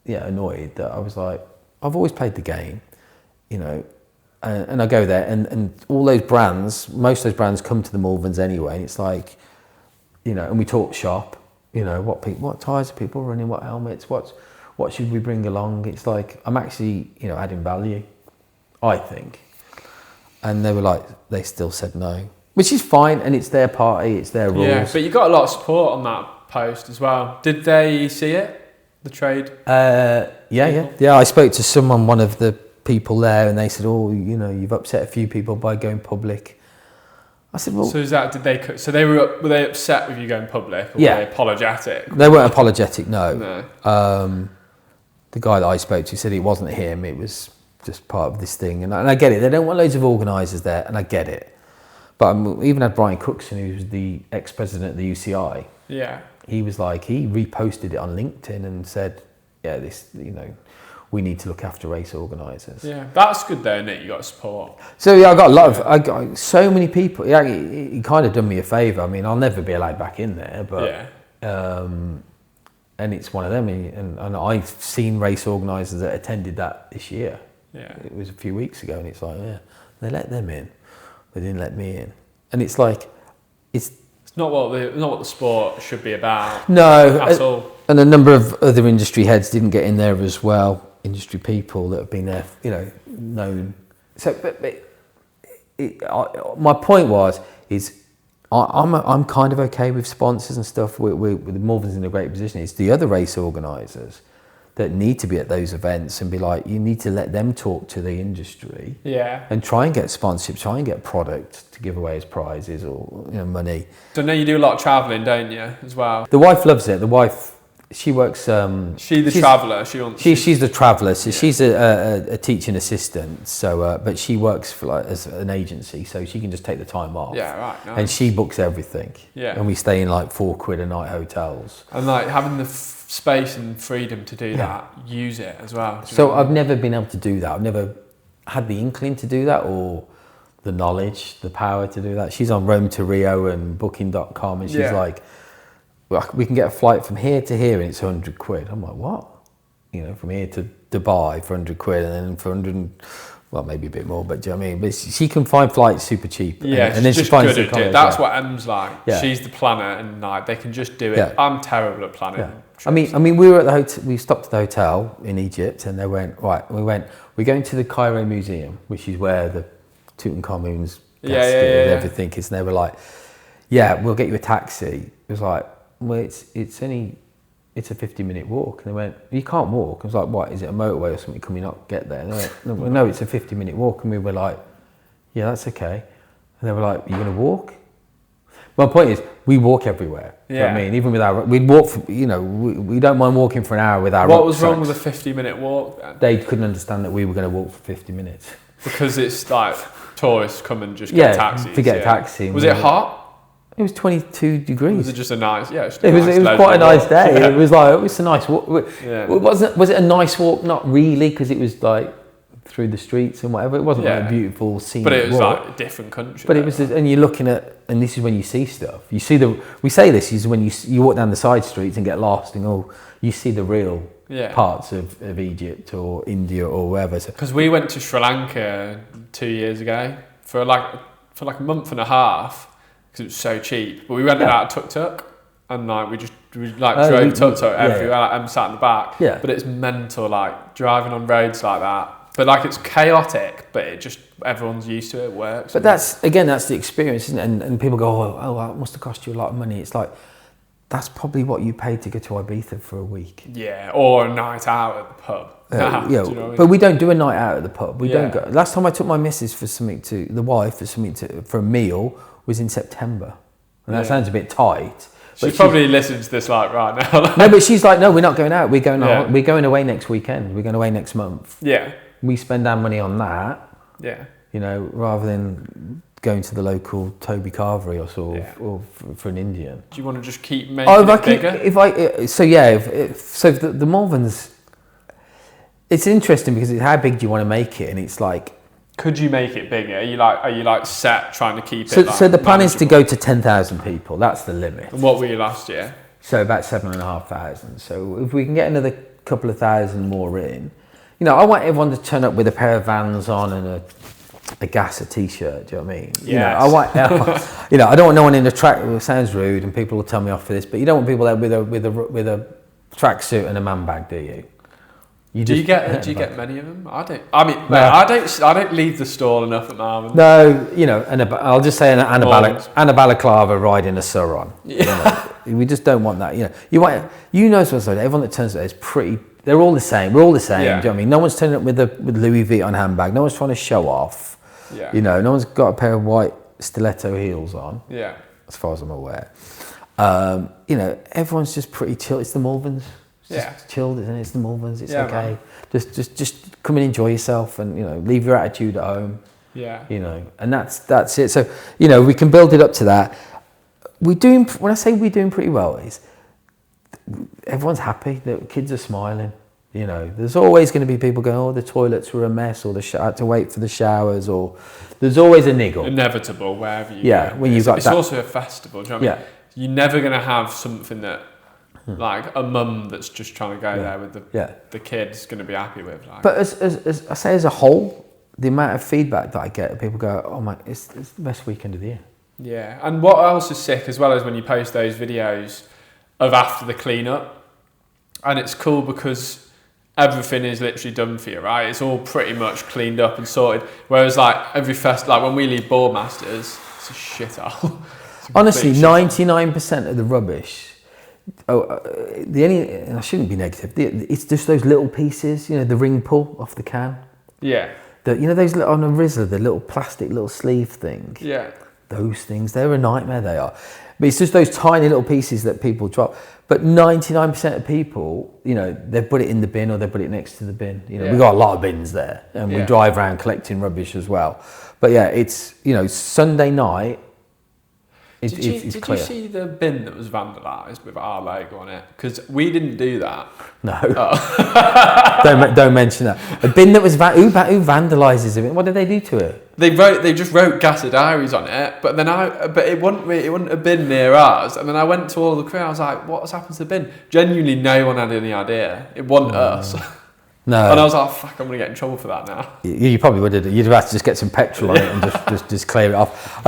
Annoyed that I was like, I've always played the game, and I go there and all those brands, most of those brands come to the Malverns anyway, and it's like, and we talk shop, what tyres are people running, what helmets, what should we bring along? It's like, I'm actually, adding value, I think. And they were like, they still said no, which is fine, and it's their party, it's their rules. Yeah, but you got a lot of support on that post as well. Did they see it? The trade? Yeah. I spoke to someone, one of the people there, and they said, "Oh, you've upset a few people by going public." I said, "Well." So were they upset with you going public, or were they apologetic? They weren't apologetic. No. The guy that I spoke to said it wasn't him; it was just part of this thing, and I get it. They don't want loads of organisers there, and I get it. But we even had Brian Cookson, who was the ex-president of the UCI. Yeah. He was like, he reposted it on LinkedIn and said, yeah, we need to look after race organisers. Yeah, that's good though, isn't it? You got support. So yeah, I got so many people. Yeah, he kind of done me a favour. I mean, I'll never be allowed back in there, but and it's one of them. And I've seen race organisers that attended that this year. Yeah, it was a few weeks ago, and it's like, yeah, they let them in, they didn't let me in, and it's like, it's not what the sport should be about. No, at all. And a number of other industry heads didn't get in there as well. Industry people that have been there, known. So, my point is I'm kind of okay with sponsors and stuff. The Malvern's in a great position. It's the other race organisers that need to be at those events and be like, you need to let them talk to the industry. Yeah. And try and get sponsorship, try and get product to give away as prizes or money. So I know you do a lot of travelling, don't you, as well? The wife loves it. The wife. She works. She's the traveller. She's the traveller. So she's a teaching assistant. So, but she works for as an agency, so she can just take the time off. Yeah, right. Nice. And she books everything. Yeah. And we stay in like £4 a night hotels. And like having the space and freedom to do that, use it as well. So I've never been able to do that. I've never had the inkling to do that or the knowledge, the power to do that. She's on Rome to Rio and Booking.com, and she's like, we can get a flight from here to here and it's £100. I'm like, what? From here to Dubai for £100 and then for 100, well, maybe a bit more, but do you know what I mean? But she can find flights super cheap. Yeah, and then she's she finds good at it. That's what Em's like. Yeah. She's the planner and like they can just do it. Yeah. I'm terrible at planning. Yeah. I mean, we were at the hotel. We stopped at the hotel in Egypt, and they went right. We're going to the Cairo Museum, which is where the Tutankhamun's casket and everything is. And they were like, "Yeah, we'll get you a taxi." It was like, "Well, it's a 50-minute walk." And they went, "You can't walk." I was like, "What? Is it a motorway or something? Can we not get there?" And they went, "No, it's a 50-minute walk." And we were like, "Yeah, that's okay." And they were like, "You're going to walk?" My point is, we walk everywhere. Yeah. You know what I mean, even we'd walk. We don't mind walking for an hour with our. What was wrong with a 50-minute walk then? They couldn't understand that we were going to walk for 50 minutes. Because it's like tourists come and just get taxis. To get a taxi. Was it hot? It was 22 degrees. Was it just a nice? Yeah, it was quite a nice day. Yeah. It was a nice walk. Was it a nice walk? Not really, because it was like through the streets and whatever. It wasn't like a beautiful scene. But it was like a different country. But it was, and you're looking at, and this is when you see stuff. You see we say this is when you walk down the side streets and get lost and you see the real parts of Egypt or India or wherever. Because we went to Sri Lanka 2 years ago for like a month and a half because it was so cheap. But we went out tuk-tuk and like we drove tuk-tuk everywhere. Like, I'm sat in the back. Yeah. But it's mental, like driving on roads like that. But like it's chaotic, but it just everyone's used to it. It works. But that's the experience, isn't it? And people go, oh, it must have cost you a lot of money. It's like that's probably what you paid to go to Ibiza for a week. Yeah, or a night out at the pub. Do you know what I mean? But we don't do a night out at the pub. We don't go. Last time I took my missus for a meal was in September, and that sounds a bit tight. She probably listens to this like right now. No, but she's like, no, we're not going out. We're going away next weekend. We're going away next month. Yeah. We spend our money on that. Yeah. Rather than going to the local Toby Carvery or for an Indian. Do you want to just keep making it bigger? So the Malverns, it's interesting because it's how big do you want to make it, and it's like. Could you make it bigger? Are you like set trying to keep it? So the plan is to go to 10,000 people. That's the limit. And what were you last year? So about 7,500. So if we can get another couple of thousand more in. I want everyone to turn up with a pair of Vans on and a Gasser t-shirt. Do you know what I mean? Yes. I don't want no one in a track. It sounds rude, and people will tell me off for this. But you don't want people there with a tracksuit and a man bag, do you? Do you get many of them? I don't. I mean, no. I don't leave the stall enough at Malvern. No, and I'll just say an balaclava riding a Suron. Yeah. We just don't want that. Everyone that turns up is pretty. They're all the same. We're all the same. Yeah. Do you know what I mean? No one's turning up with Louis Vuitton handbag. No one's trying to show off. Yeah. No one's got a pair of white stiletto heels on. Yeah. As far as I'm aware. Everyone's just pretty chill. It's the Malverns. It's chilled, isn't it? It's the Malverns. It's okay. Man. Just come and enjoy yourself, and leave your attitude at home. Yeah. And that's it. So we can build it up to that. When I say we're doing pretty well, is everyone's happy. The kids are smiling. There's always going to be people going, "Oh, the toilets were a mess," or I had to wait for the showers, or there's always a niggle. Inevitable wherever you go. Yeah, when you've got it's also a festival. Do you know what I mean? You're never going to have something that. Like a mum that's just trying to go there with the kids going to be happy with. Like. But as I say, as a whole, the amount of feedback that I get, people go, "Oh my, it's the best weekend of the year." Yeah, and what else is sick as well is when you post those videos of after the clean up, and it's cool because everything is literally done for you, right? It's all pretty much cleaned up and sorted. Whereas like every like when we leave Boardmasters, it's a shithole. Honestly, 99% of the rubbish. The only, I shouldn't be negative. It's just those little pieces, you know, the ring pull off the can. Yeah. You know those little, on a Rizzler, the little plastic little sleeve thing. Yeah. Those things, they're a nightmare. They are. But it's just those tiny little pieces that people drop. But 99% of people, you know, they put it in the bin or they put it next to the bin. You know, we've got a lot of bins there, and we drive around collecting rubbish as well. But yeah, it's, you know, Sunday night. Did you see the bin that was vandalised with our logo on it? Because we didn't do that. No. Oh. don't mention that. A bin that was who vandalises a bin? What did they do to it? They just wrote Gasser Diaries on it, but then it wouldn't have been near ours. And then I went to all the crew. I was like, "What's happened to the bin?" Genuinely, no one had any idea. It wasn't us. No. And I was like, "Fuck, I'm gonna get in trouble for that now." You probably would have. You'd have had to just get some petrol on it and just clear it off.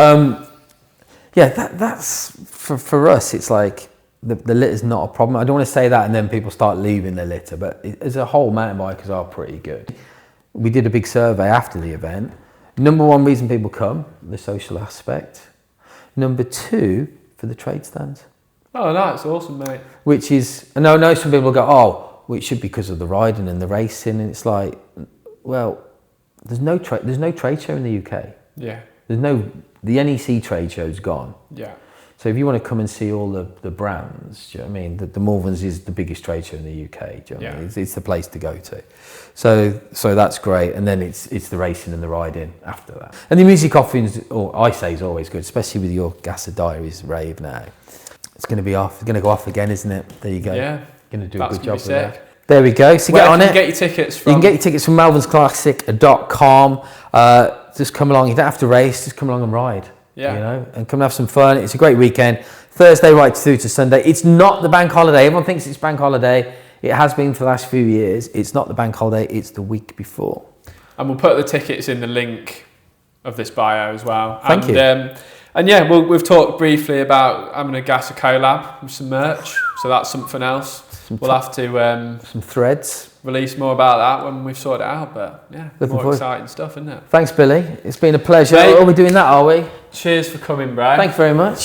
Yeah, that's for us. It's like the litter's not a problem. I don't want to say that and then people start leaving their litter, but as a whole, mountain bikers are pretty good. We did a big survey after the event. Number one reason people come, the social aspect. Number two, for the trade stands. Oh, that's awesome, mate. Which is, I know some people go, oh, well, it should be because of the riding and the racing, and it's like, well, there's no trade show in the UK. Yeah. The NEC trade show's gone. Yeah. So if you want to come and see all the brands, do you know what I mean? The Malverns is the biggest trade show in the UK. Do you know what I mean? It's the place to go to. So that's great. And then it's the racing and the riding after that. And the music offerings, I say, is always good, especially with your Gasser Diaries rave now. It's going to be off. It's going to go off again, isn't it? There you go. Yeah. Going to do a good job with sick. that. There we go. So Where get on can it. You get your tickets from? You can get your tickets from malvernsclassic.com. Just come along. You don't have to race. Just come along and ride. Yeah. You know, and come and have some fun. It's a great weekend. Thursday right through to Sunday. It's not the bank holiday. Everyone thinks it's bank holiday. It has been for the last few years. It's not the bank holiday. It's the week before. And we'll put the tickets in the link of this bio as well. Thank you. And yeah, we've talked briefly about having a Gasser collab with some merch. So that's something else. We'll have to some threads. Release more about that when we've sorted it out. But yeah, more exciting stuff, isn't it? Thanks, Billy. It's been a pleasure. Are we doing that, are we? Cheers for coming, Brad. Thanks very much.